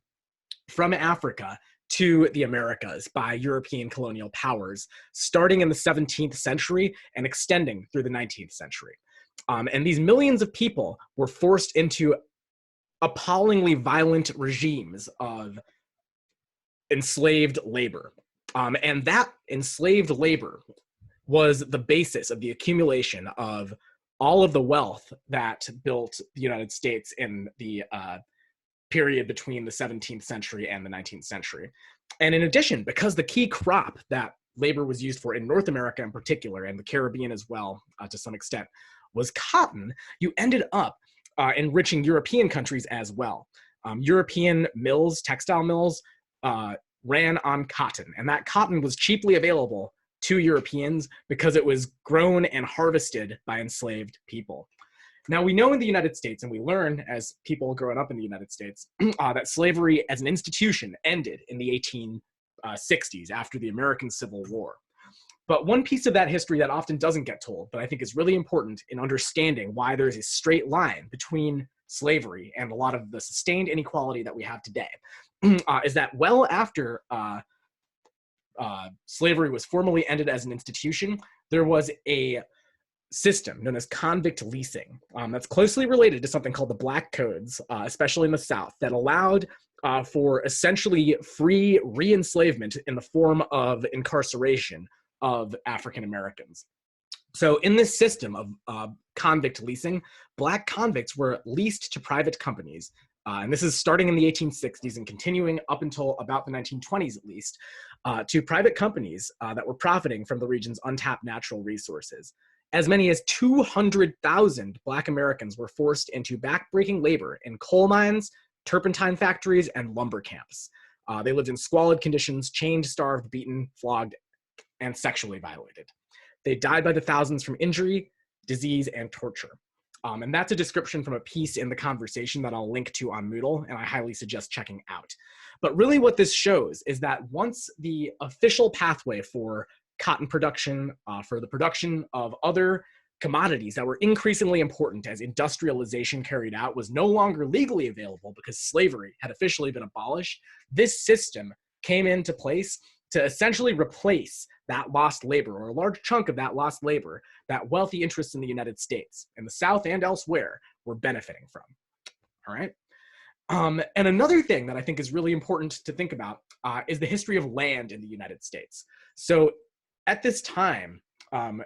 from Africa to the Americas by European colonial powers, starting in the 17th century and extending through the 19th century. And these millions of people were forced into appallingly violent regimes of enslaved labor. And that enslaved labor was the basis of the accumulation of all of the wealth that built the United States in the period between the 17th century and the 19th century. And in addition, because the key crop that labor was used for in North America in particular, and the Caribbean as well, to some extent, was cotton, you ended up enriching European countries as well. European mills, textile mills, ran on cotton, and that cotton was cheaply available to Europeans because it was grown and harvested by enslaved people. Now, we know in the United States, and we learn as people growing up in the United States, that slavery as an institution ended in the 1860s after the American Civil War. But one piece of that history that often doesn't get told, but I think is really important in understanding why there's a straight line between slavery and a lot of the sustained inequality that we have today, is that well after slavery was formally ended as an institution, there was a system known as convict leasing that's closely related to something called the Black Codes, especially in the South, that allowed for essentially free re-enslavement in the form of incarceration of African Americans. So in this system of convict leasing, Black convicts were leased to private companies, and this is starting in the 1860s and continuing up until about the 1920s at least, to private companies that were profiting from the region's untapped natural resources. As many as 200,000 Black Americans were forced into backbreaking labor in coal mines, turpentine factories, and lumber camps. They lived in squalid conditions, chained, starved, beaten, flogged, and sexually violated. They died by the thousands from injury, disease, and torture. And that's a description from a piece in The Conversation that I'll link to on Moodle, and I highly suggest checking out. But really what this shows is that once the official pathway for cotton production, for the production of other commodities that were increasingly important as industrialization carried out, was no longer legally available because slavery had officially been abolished, this system came into place to essentially replace that lost labor, or a large chunk of that lost labor, that wealthy interests in the United States, in the South and elsewhere, were benefiting from. All right? And another thing that I think is really important to think about is the history of land in the United States. So at this time,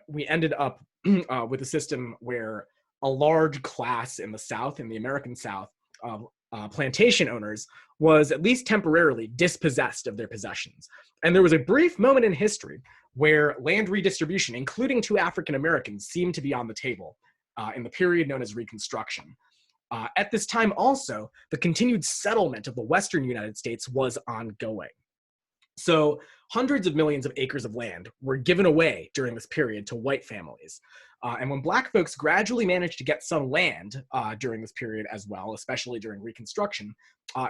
we ended up with a system where a large class in the South, in the American South, of plantation owners was at least temporarily dispossessed of their possessions. And there was a brief moment in history where land redistribution, including to African Americans, seemed to be on the table in the period known as Reconstruction. At this time also, the continued settlement of the Western United States was ongoing. So hundreds of millions of acres of land were given away during this period to white families. And when Black folks gradually managed to get some land during this period as well, especially during Reconstruction,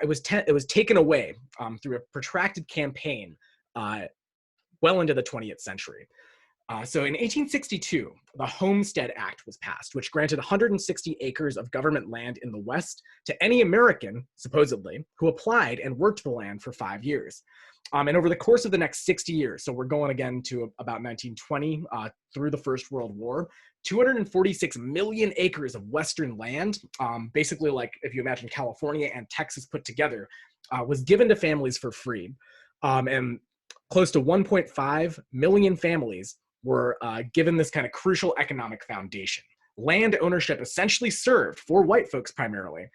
it was taken away through a protracted campaign well into the 20th century. So in 1862, the Homestead Act was passed, which granted 160 acres of government land in the West to any American, supposedly, who applied and worked the land for 5 years. And over the course of the next 60 years, so we're going again to about 1920 through the First World War, 246 million acres of Western land, basically like if you imagine California and Texas put together, was given to families for free. And close to 1.5 million families were given this kind of crucial economic foundation. Land ownership essentially served, for white folks primarily,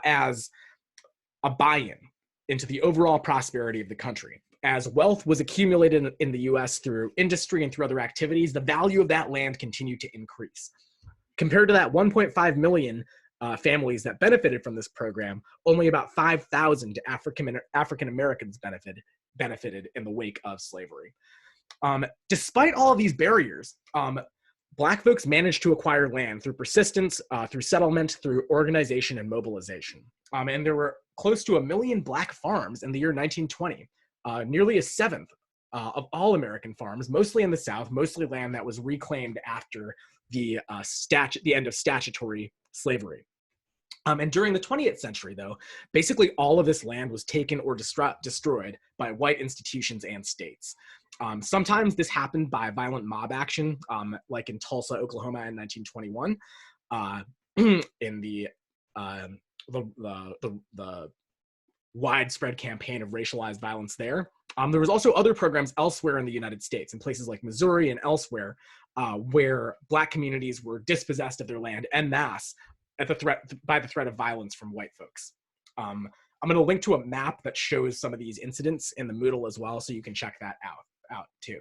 as a buy-in into the overall prosperity of the country. As wealth was accumulated in the US through industry and through other activities, the value of that land continued to increase. Compared to that 1.5 million families that benefited from this program, only about 5,000 African Americans benefited in the wake of slavery. Despite all of these barriers, Black folks managed to acquire land through persistence, through settlement, through organization and mobilization. And there were close to 1 million Black farms in the year 1920, nearly a seventh of all American farms, mostly in the South, mostly land that was reclaimed after the end of statutory slavery. And during the 20th century, though, basically all of this land was taken or destroyed by white institutions and states. Sometimes this happened by violent mob action, like in Tulsa, Oklahoma in 1921, in the widespread campaign of racialized violence there. There was also other programs elsewhere in the United States, in places like Missouri and elsewhere, where Black communities were dispossessed of their land en masse by the threat of violence from white folks. I'm going to link to a map that shows some of these incidents in the Moodle as well, so you can check that out too.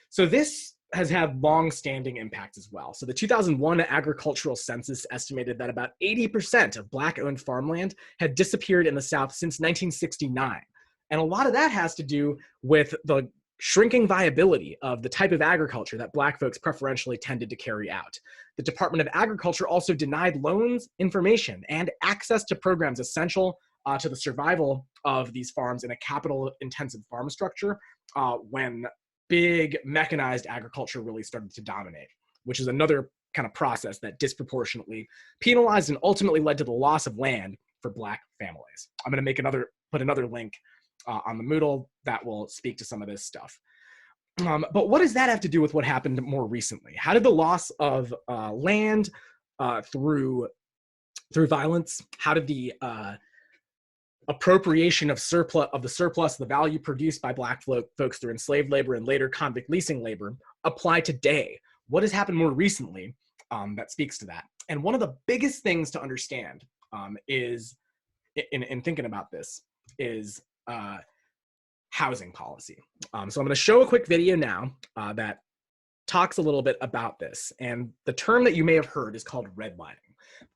So this has had long-standing impacts as well. So the 2001 agricultural census estimated that about 80% of Black-owned farmland had disappeared in the South since 1969. And a lot of that has to do with the shrinking viability of the type of agriculture that Black folks preferentially tended to carry out. The Department of Agriculture also denied loans, information, and access to programs essential to the survival of these farms in a capital-intensive farm structure when big mechanized agriculture really started to dominate, which is another kind of process that disproportionately penalized and ultimately led to the loss of land for Black families. I'm going to put another link on the Moodle that will speak to some of this stuff. But what does that have to do with what happened more recently? How did the loss of land through violence, how did the appropriation of the surplus, the value produced by Black folks through enslaved labor and later convict leasing labor apply today? What has happened more recently that speaks to that? And one of the biggest things to understand is, in thinking about this, is housing policy. So I'm going to show a quick video now that talks a little bit about this. And the term that you may have heard is called redlining.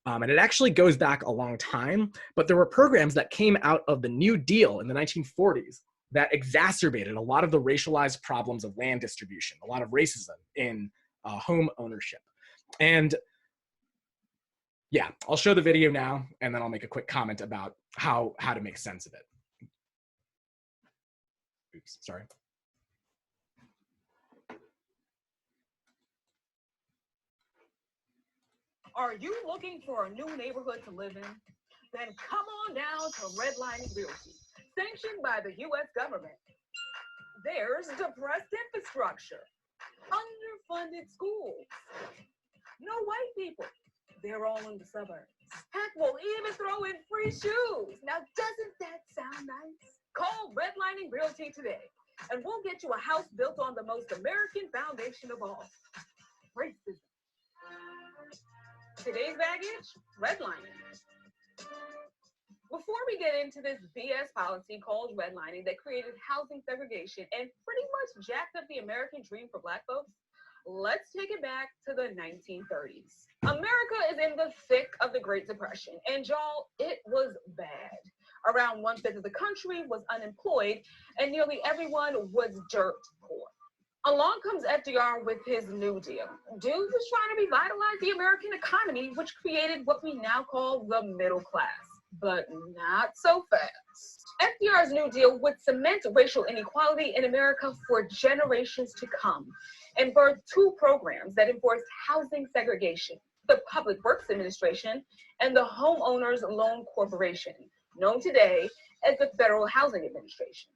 And it actually goes back a long time, but there were programs that came out of the New Deal in the 1940s that exacerbated a lot of the racialized problems of land distribution, a lot of racism in home ownership. And yeah, I'll show the video now, and then I'll make a quick comment about how to make sense of it. Oops, sorry. Are you looking for a new neighborhood to live in? Then come on down to Redlining Realty, sanctioned by the U.S. government. There's depressed infrastructure, underfunded schools, no white people. They're all in the suburbs. Heck, we'll even throw in free shoes. Now, doesn't that sound nice? Call Redlining Realty today, and we'll get you a house built on the most American foundation of all, racism. Today's baggage, redlining. Before we get into this BS policy called redlining that created housing segregation and pretty much jacked up the American dream for Black folks, let's take it back to the 1930s. America is in the thick of the Great Depression, and y'all, it was bad. Around 1/5 of the country was unemployed, and nearly everyone was dirt poor. Along comes FDR with his New Deal. Dude was trying to revitalize the American economy, which created what we now call the middle class, but not so fast. FDR's New Deal would cement racial inequality in America for generations to come and birthed two programs that enforced housing segregation: the Public Works Administration and the Homeowners Loan Corporation, known today as the Federal Housing Administration.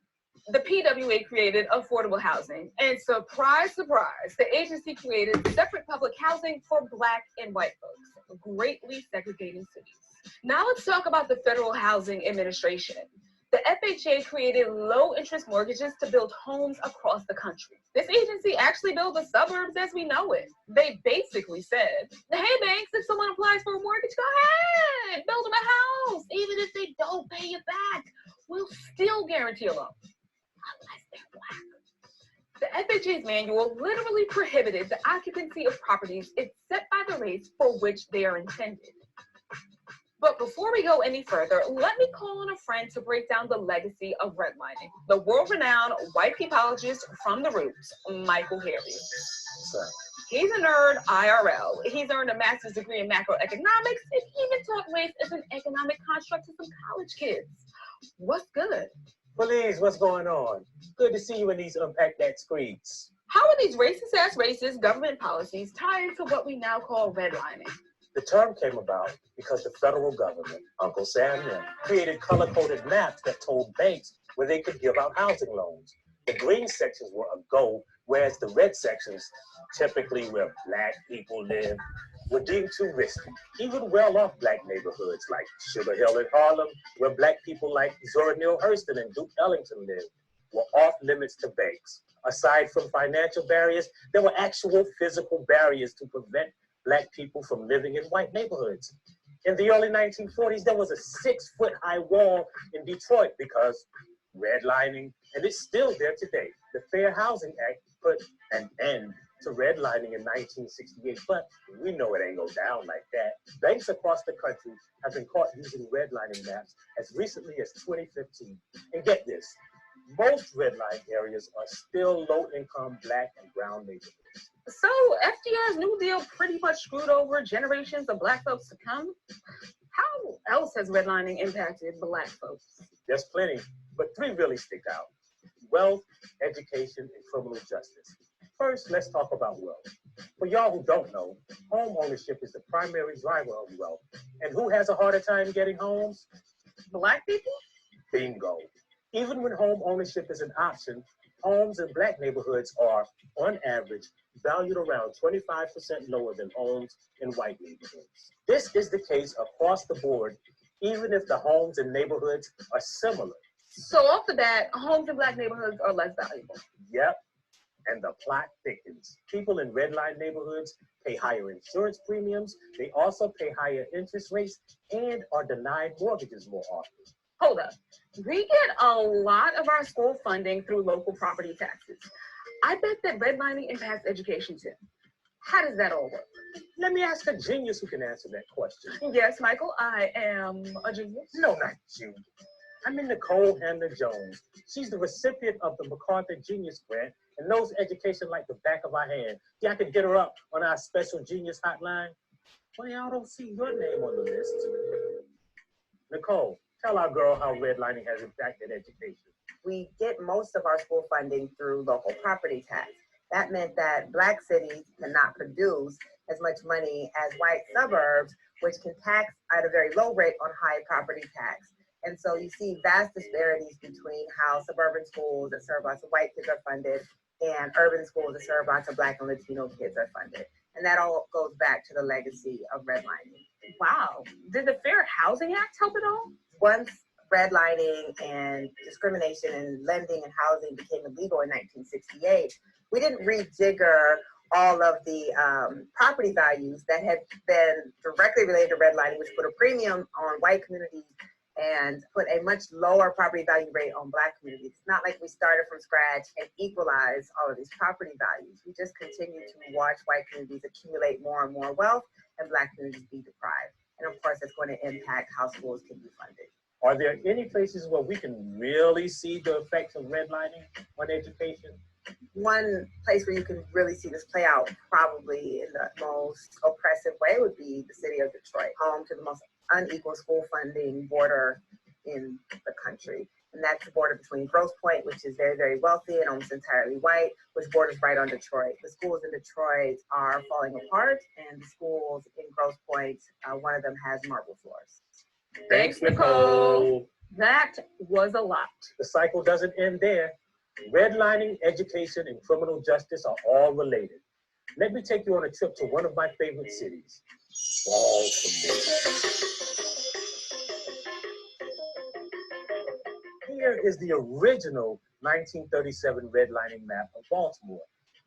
The PWA created affordable housing, and surprise, surprise, the agency created separate public housing for Black and white folks, greatly segregating cities. Now let's talk about the Federal Housing Administration. The FHA created low-interest mortgages to build homes across the country. This agency actually built the suburbs as we know it. They basically said, hey, banks, if someone applies for a mortgage, go ahead, build them a house. Even if they don't pay you back, we'll still guarantee a loan. Unless they're Black. The FHA's manual literally prohibited the occupancy of properties except by the race for which they are intended. But before we go any further, let me call on a friend to break down the legacy of redlining. The world-renowned white peopleologist from the roots, Michael Harry. He's a nerd IRL. He's earned a master's degree in macroeconomics and even taught race as an economic construct to some college kids. What's good? Please, what's going on? Good to see you in these Unpack That screeds. How are these racist government policies tied into what we now call redlining? The term came about because the federal government, Uncle Sam, created color-coded maps that told banks where they could give out housing loans. The green sections were a go, whereas the red sections, typically where Black people live, were deemed too risky. Even well-off Black neighborhoods like Sugar Hill in Harlem, where Black people like Zora Neale Hurston and Duke Ellington lived, were off limits to banks. Aside from financial barriers, there were actual physical barriers to prevent Black people from living in white neighborhoods. In the early 1940s, there was a 6-foot-high wall in Detroit because redlining, and it's still there today. The Fair Housing Act put an end to redlining in 1968, but we know it ain't go down like that. Banks across the country have been caught using redlining maps as recently as 2015. And get this, most redline areas are still low-income Black and brown neighborhoods. So FDR's New Deal pretty much screwed over generations of Black folks to come. How else has redlining impacted Black folks? There's plenty, but 3 really stick out: wealth, education, and criminal justice. First, let's talk about wealth. For y'all who don't know, home ownership is the primary driver of wealth. And who has a harder time getting homes? Black people? Bingo. Even when home ownership is an option, homes in Black neighborhoods are, on average, valued around 25% lower than homes in white neighborhoods. This is the case across the board, even if the homes and neighborhoods are similar. So off the bat, homes in Black neighborhoods are less valuable. Yep. And the plot thickens. People in redline neighborhoods pay higher insurance premiums. They also pay higher interest rates and are denied mortgages more often. Hold up. We get a lot of our school funding through local property taxes. I bet that redlining impacts education too. How does that all work? Let me ask a genius who can answer that question. Yes, Michael, I am a genius. No, not you. I'm in Nicole Hamner-Jones. She's the recipient of the MacArthur Genius Grant and knows education like the back of our hand. Yeah, I could get her up on our special genius hotline. Well, y'all don't see your name on the list. Nicole, tell our girl how redlining has impacted education. We get most of our school funding through local property tax. That meant that Black cities cannot produce as much money as white suburbs, which can tax at a very low rate on high property tax. And so you see vast disparities between how suburban schools that serve lots of white kids are funded and urban schools that serve lots of Black and Latino kids are funded. And that all goes back to the legacy of redlining. Wow. Did the Fair Housing Act help at all? Once redlining and discrimination in lending and housing became illegal in 1968, we didn't rejigger all of the property values that had been directly related to redlining, which put a premium on white communities and put a much lower property value rate on Black communities. It's not like we started from scratch and equalized all of these property values. We just continue to watch white communities accumulate more and more wealth and Black communities be deprived. And of course, it's going to impact how schools can be funded. Are there any places where we can really see the effects of redlining on education? One place where you can really see this play out, probably in the most oppressive way, would be the city of Detroit, home to the most unequal school funding border in the country. And that's the border between Grosse Pointe, which is very, very wealthy and almost entirely white, which borders right on Detroit. The schools in Detroit are falling apart, and the schools in Grosse Pointe, one of them has marble floors. Thanks, Nicole. That was a lot. The cycle doesn't end there. Redlining, education, and criminal justice are all related. Let me take you on a trip to one of my favorite cities, Baltimore. Here is the original 1937 redlining map of Baltimore.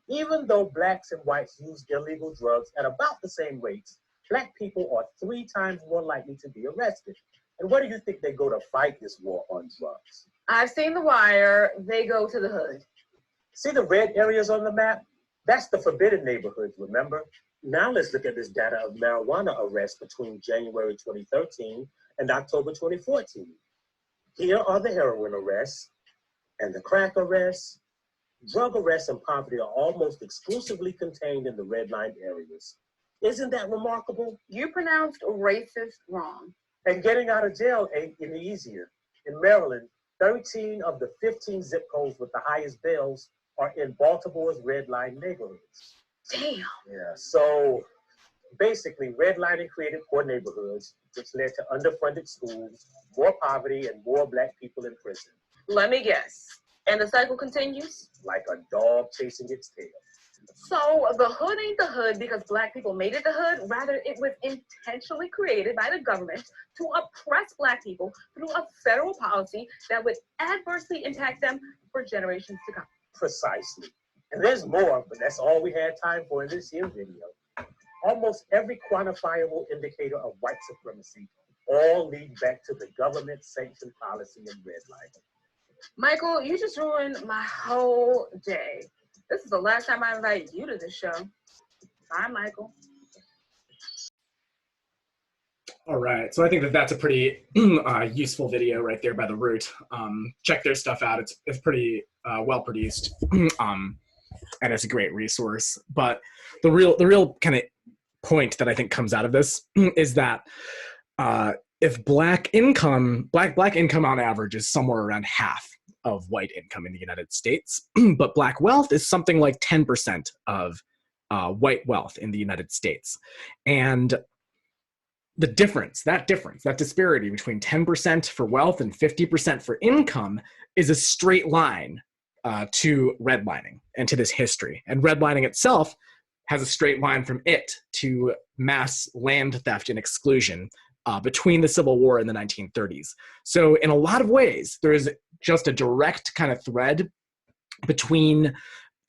Even though Blacks and whites use illegal drugs at about the same rates, Black people are 3 times more likely to be arrested. And where do you think they go to fight this war on drugs? I've seen The Wire. They go to the hood. See the red areas on the map? That's the forbidden neighborhoods, remember? Now let's look at this data of marijuana arrests between January 2013 and October 2014. Here are the heroin arrests and the crack arrests. Drug arrests and poverty are almost exclusively contained in the redlined areas. Isn't that remarkable? You pronounced racist wrong. And getting out of jail ain't any easier. In Maryland, 13 of the 15 zip codes with the highest bills are in Baltimore's redline neighborhoods. Damn. Yeah, so basically redlining created poor neighborhoods, which led to underfunded schools, more poverty, and more Black people in prison. Let me guess. And the cycle continues? Like a dog chasing its tail. So the hood ain't the hood because Black people made it the hood. Rather, it was intentionally created by the government to oppress Black people through a federal policy that would adversely impact them for generations to come. Precisely. And there's more, but that's all we had time for in this here video. Almost every quantifiable indicator of white supremacy all lead back to the government-sanctioned policy of redlining. Michael, you just ruined my whole day. This is the last time I invite you to the show. Bye, Michael. All right, so I think that that's a pretty useful video right there by The Root. Check their stuff out. It's pretty well produced, and it's a great resource. But the real kind of point that I think comes out of this is that if black income on average is somewhere around half of white income in the United States, but black wealth is something like 10% of white wealth in the United States, and the difference, that disparity between 10% for wealth and 50% for income is a straight line to redlining and to this history. And redlining itself has a straight line from it to mass land theft and exclusion between the Civil War and the 1930s. So in a lot of ways, there is just a direct kind of thread between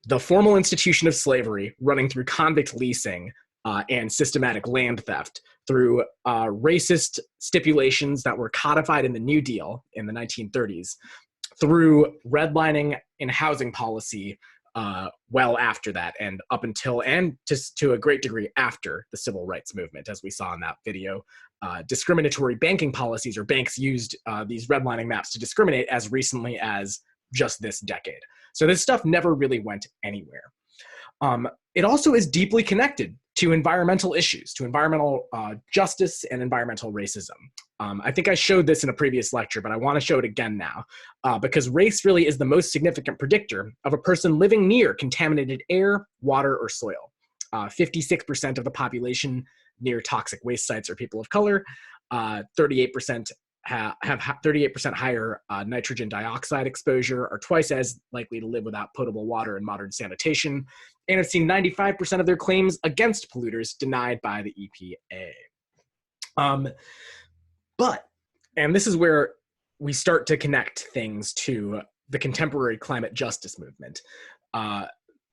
the formal institution of slavery running through convict leasing and systematic land theft through racist stipulations that were codified in the New Deal in the 1930s, through redlining in housing policy well after that, and up until, and to a great degree after the civil rights movement, as we saw in that video. Discriminatory banking policies, or banks used these redlining maps to discriminate as recently as just this decade. So this stuff never really went anywhere. It also is deeply connected to environmental issues, to environmental justice and environmental racism. I think I showed this in a previous lecture, but I want to show it again now, because race really is the most significant predictor of a person living near contaminated air, water, or soil. 56% of the population near toxic waste sites are people of color. 38% have 38% higher nitrogen dioxide exposure, are twice as likely to live without potable water and modern sanitation, and have seen 95% of their claims against polluters denied by the EPA. But, and this is where we start to connect things to the contemporary climate justice movement.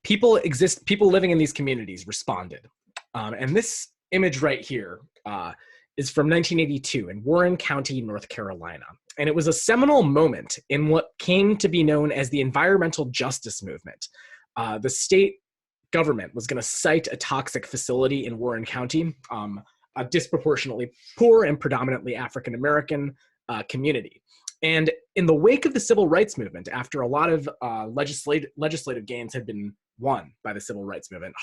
People living in these communities responded. And this image right here is from 1982 in Warren County, North Carolina. And it was a seminal moment in what came to be known as the environmental justice movement. The state government was going to cite a toxic facility in Warren County, a disproportionately poor and predominantly African-American community. And in the wake of the civil rights movement, after a lot of legislative gains had been won by the civil rights movement,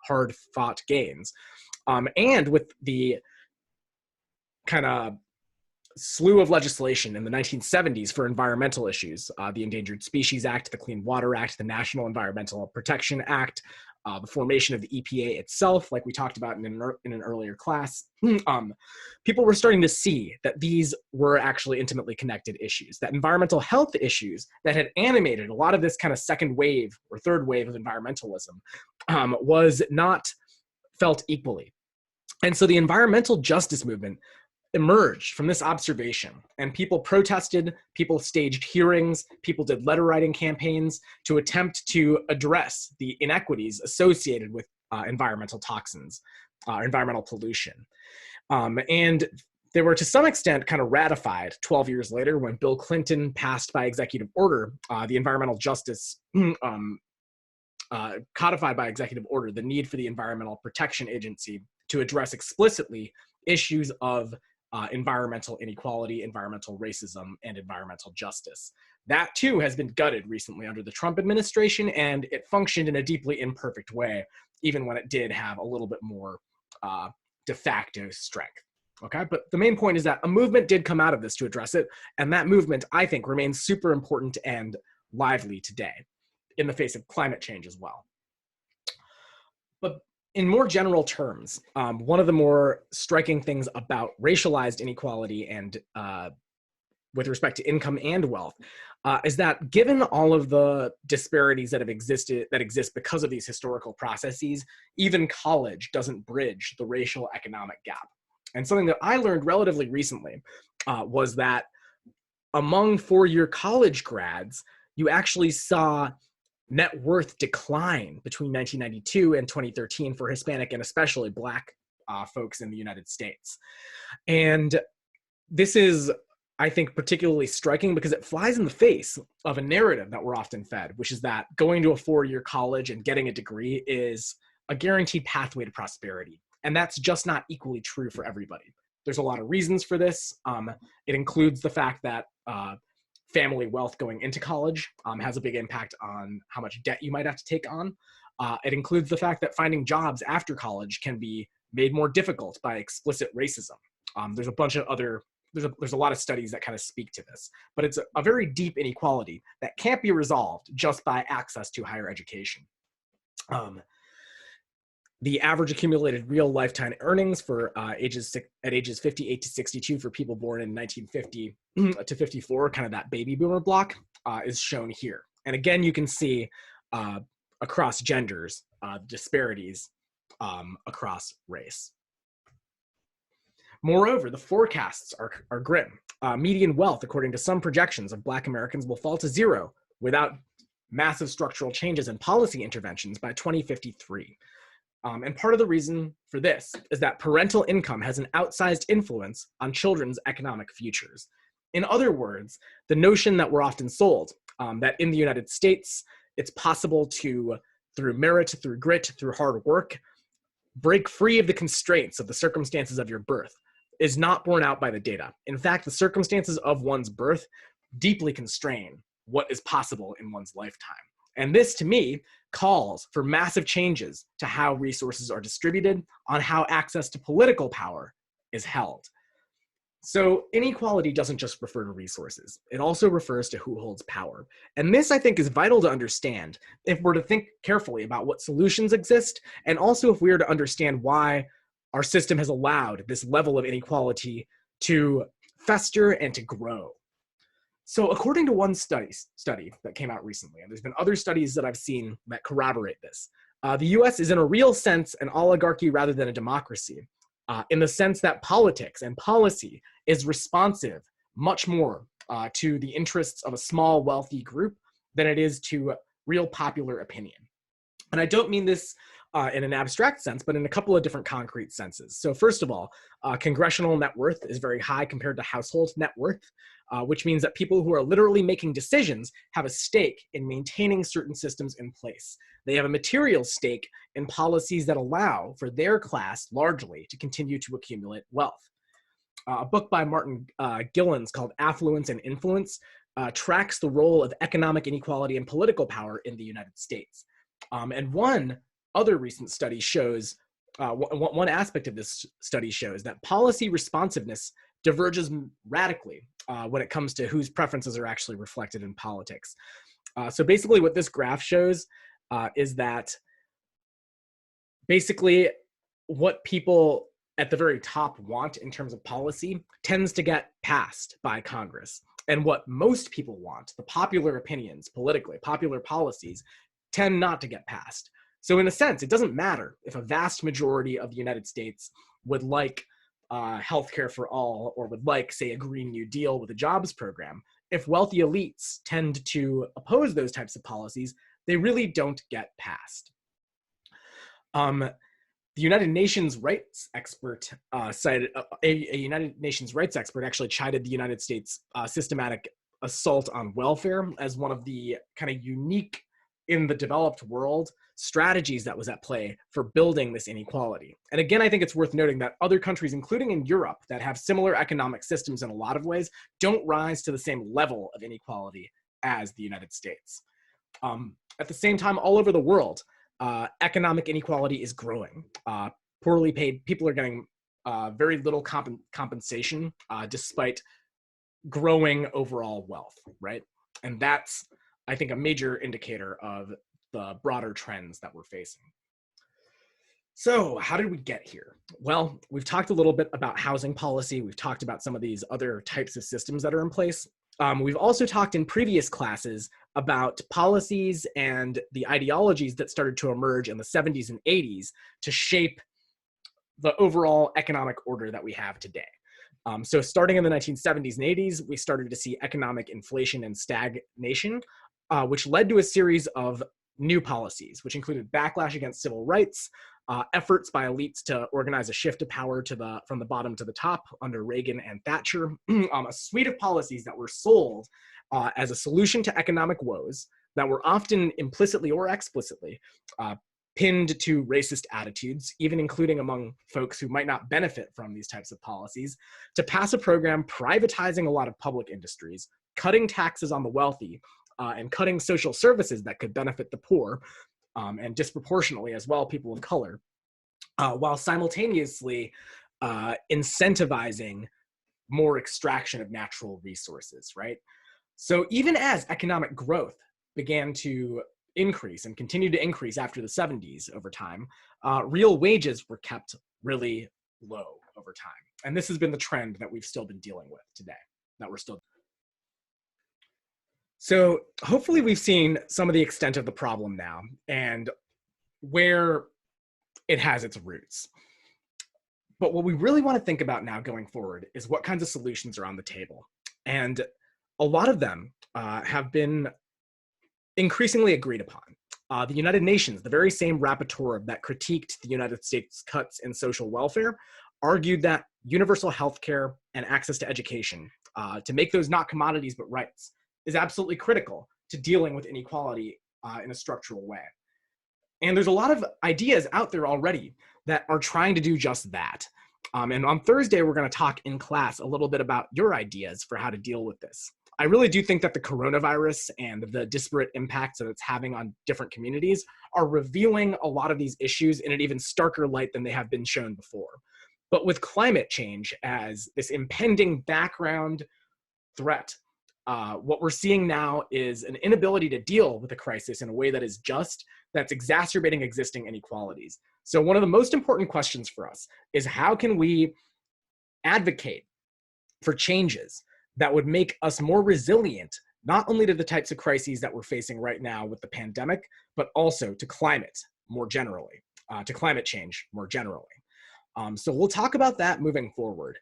hard-fought gains, and with the kind of slew of legislation in the 1970s for environmental issues, the Endangered Species Act, the Clean Water Act, the National Environmental Protection Act, the formation of the EPA itself, like we talked about in an earlier class, people were starting to see that these were actually intimately connected issues, that environmental health issues that had animated a lot of this kind of second wave or third wave of environmentalism was not felt equally. And so the environmental justice movement emerged from this observation, and people protested, people staged hearings, people did letter writing campaigns to attempt to address the inequities associated with environmental toxins, environmental pollution. And they were to some extent kind of ratified 12 years later when Bill Clinton passed by executive order the environmental justice, codified by executive order, the need for the Environmental Protection Agency to address explicitly issues of environmental inequality, environmental racism, and environmental justice. That too has been gutted recently under the Trump administration, and it functioned in a deeply imperfect way, even when it did have a little bit more de facto strength. Okay, but the main point is that a movement did come out of this to address it, and that movement, I think, remains super important and lively today in the face of climate change as well. But in more general terms, one of the more striking things about racialized inequality and with respect to income and wealth is that given all of the disparities that exist because of these historical processes, even college doesn't bridge the racial economic gap. And something that I learned relatively recently was that among four-year college grads, you actually saw net worth decline between 1992 and 2013 for Hispanic and especially Black folks in the United States. And this is, I think, particularly striking because it flies in the face of a narrative that we're often fed, which is that going to a 4-year college and getting a degree is a guaranteed pathway to prosperity. And that's just not equally true for everybody. There's a lot of reasons for this. It includes the fact that family wealth going into college has a big impact on how much debt you might have to take on. It includes the fact that finding jobs after college can be made more difficult by explicit racism. There's a bunch of other, there's a lot of studies that kind of speak to this, but it's a very deep inequality that can't be resolved just by access to higher education. The average accumulated real lifetime earnings for ages 58 to 62 for people born in 1950 to 54, kind of that baby boomer block, is shown here. And again, you can see across genders, disparities across race. Moreover, the forecasts are grim. Median wealth, according to some projections of Black Americans, will fall to 0 without massive structural changes and policy interventions by 2053. And part of the reason for this is that parental income has an outsized influence on children's economic futures. In other words, the notion that we're often sold, that in the United States, it's possible to, through merit, through grit, through hard work, break free of the constraints of the circumstances of your birth, is not borne out by the data. In fact, the circumstances of one's birth deeply constrain what is possible in one's lifetime. And this, to me, calls for massive changes to how resources are distributed, on how access to political power is held. So inequality doesn't just refer to resources. It also refers to who holds power. And this, I think, is vital to understand if we're to think carefully about what solutions exist, and also if we're to understand why our system has allowed this level of inequality to fester and to grow. So according to one study that came out recently, and there's been other studies that I've seen that corroborate this, the US is in a real sense an oligarchy rather than a democracy, in the sense that politics and policy is responsive much more to the interests of a small wealthy group than it is to real popular opinion. And I don't mean this in an abstract sense, but in a couple of different concrete senses. So first of all, congressional net worth is very high compared to household net worth, which means that people who are literally making decisions have a stake in maintaining certain systems in place. They have a material stake in policies that allow for their class largely to continue to accumulate wealth. A book by Martin Gillens called Affluence and Influence tracks the role of economic inequality and political power in the United States. And one other recent study shows, one aspect of this study shows that policy responsiveness diverges radically when it comes to whose preferences are actually reflected in politics. So basically what this graph shows is that basically what people at the very top want in terms of policy tends to get passed by Congress. And what most people want, the popular opinions politically, popular policies, tend not to get passed. So in a sense, it doesn't matter if a vast majority of the United States would like healthcare for all, or would like, say, a Green New Deal with a jobs program. If wealthy elites tend to oppose those types of policies, they really don't get passed. The United Nations rights expert cited, a United Nations rights expert actually chided the United States systematic assault on welfare as one of the kind of unique in the developed world strategies that was at play for building this inequality. And again, I think it's worth noting that other countries, including in Europe, that have similar economic systems in a lot of ways, don't rise to the same level of inequality as the United States. At the same time, all over the world, economic inequality is growing. Poorly paid people are getting very little compensation despite growing overall wealth, right? And that's, I think, a major indicator of the broader trends that we're facing. So how did we get here? Well, we've talked a little bit about housing policy. We've talked about some of these other types of systems that are in place. We've also talked in previous classes about policies and the ideologies that started to emerge in the 70s and 80s to shape the overall economic order that we have today. So starting in the 1970s and 80s, we started to see economic inflation and stagnation, which led to a series of new policies, which included backlash against civil rights, efforts by elites to organize a shift of power from the bottom to the top under Reagan and Thatcher, a suite of policies that were sold as a solution to economic woes that were often implicitly or explicitly pinned to racist attitudes, even including among folks who might not benefit from these types of policies, to pass a program privatizing a lot of public industries, cutting taxes on the wealthy, and cutting social services that could benefit the poor, and disproportionately as well people of color, while simultaneously incentivizing more extraction of natural resources, right? So even as economic growth began to increase and continued to increase after the 70s over time, real wages were kept really low over time. And this has been the trend that we've still been dealing with today, that we're still. So hopefully we've seen some of the extent of the problem now and where it has its roots. But what we really want to think about now going forward is what kinds of solutions are on the table. And a lot of them have been increasingly agreed upon. The United Nations, the very same rapporteur that critiqued the United States' cuts in social welfare, argued that universal health care and access to education, to make those not commodities but rights, is absolutely critical to dealing with inequality in a structural way. And there's a lot of ideas out there already that are trying to do just that. And on Thursday, we're going to talk in class a little bit about your ideas for how to deal with this. I really do think that the coronavirus and the disparate impacts that it's having on different communities are revealing a lot of these issues in an even starker light than they have been shown before. But with climate change as this impending background threat, what we're seeing now is an inability to deal with the crisis in a way that is just, that's exacerbating existing inequalities. So one of the most important questions for us is how can we advocate for changes that would make us more resilient, not only to the types of crises that we're facing right now with the pandemic, but also to climate more generally, to climate change more generally. So we'll talk about that moving forward.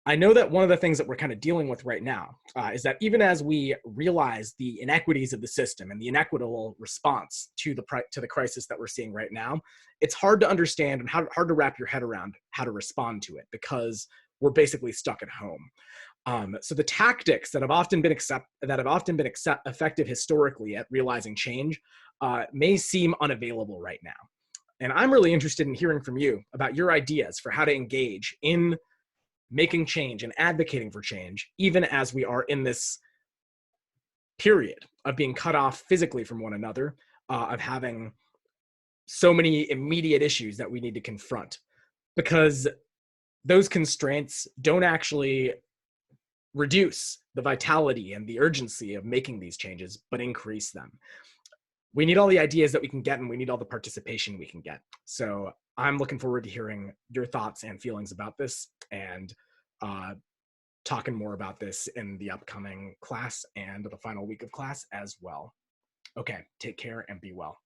I know that one of the things that we're kind of dealing with right now is that even as we realize the inequities of the system and the inequitable response to the crisis that we're seeing right now, it's hard to understand and hard to wrap your head around how to respond to it because we're basically stuck at home. So the tactics that have often been effective historically at realizing change may seem unavailable right now. And I'm really interested in hearing from you about your ideas for how to engage in making change and advocating for change, even as we are in this period of being cut off physically from one another, of having so many immediate issues that we need to confront, because those constraints don't actually reduce the vitality and the urgency of making these changes, but increase them. We need all the ideas that we can get, and we need all the participation we can get. So I'm looking forward to hearing your thoughts and feelings about this and talking more about this in the upcoming class and the final week of class as well. Okay, take care and be well.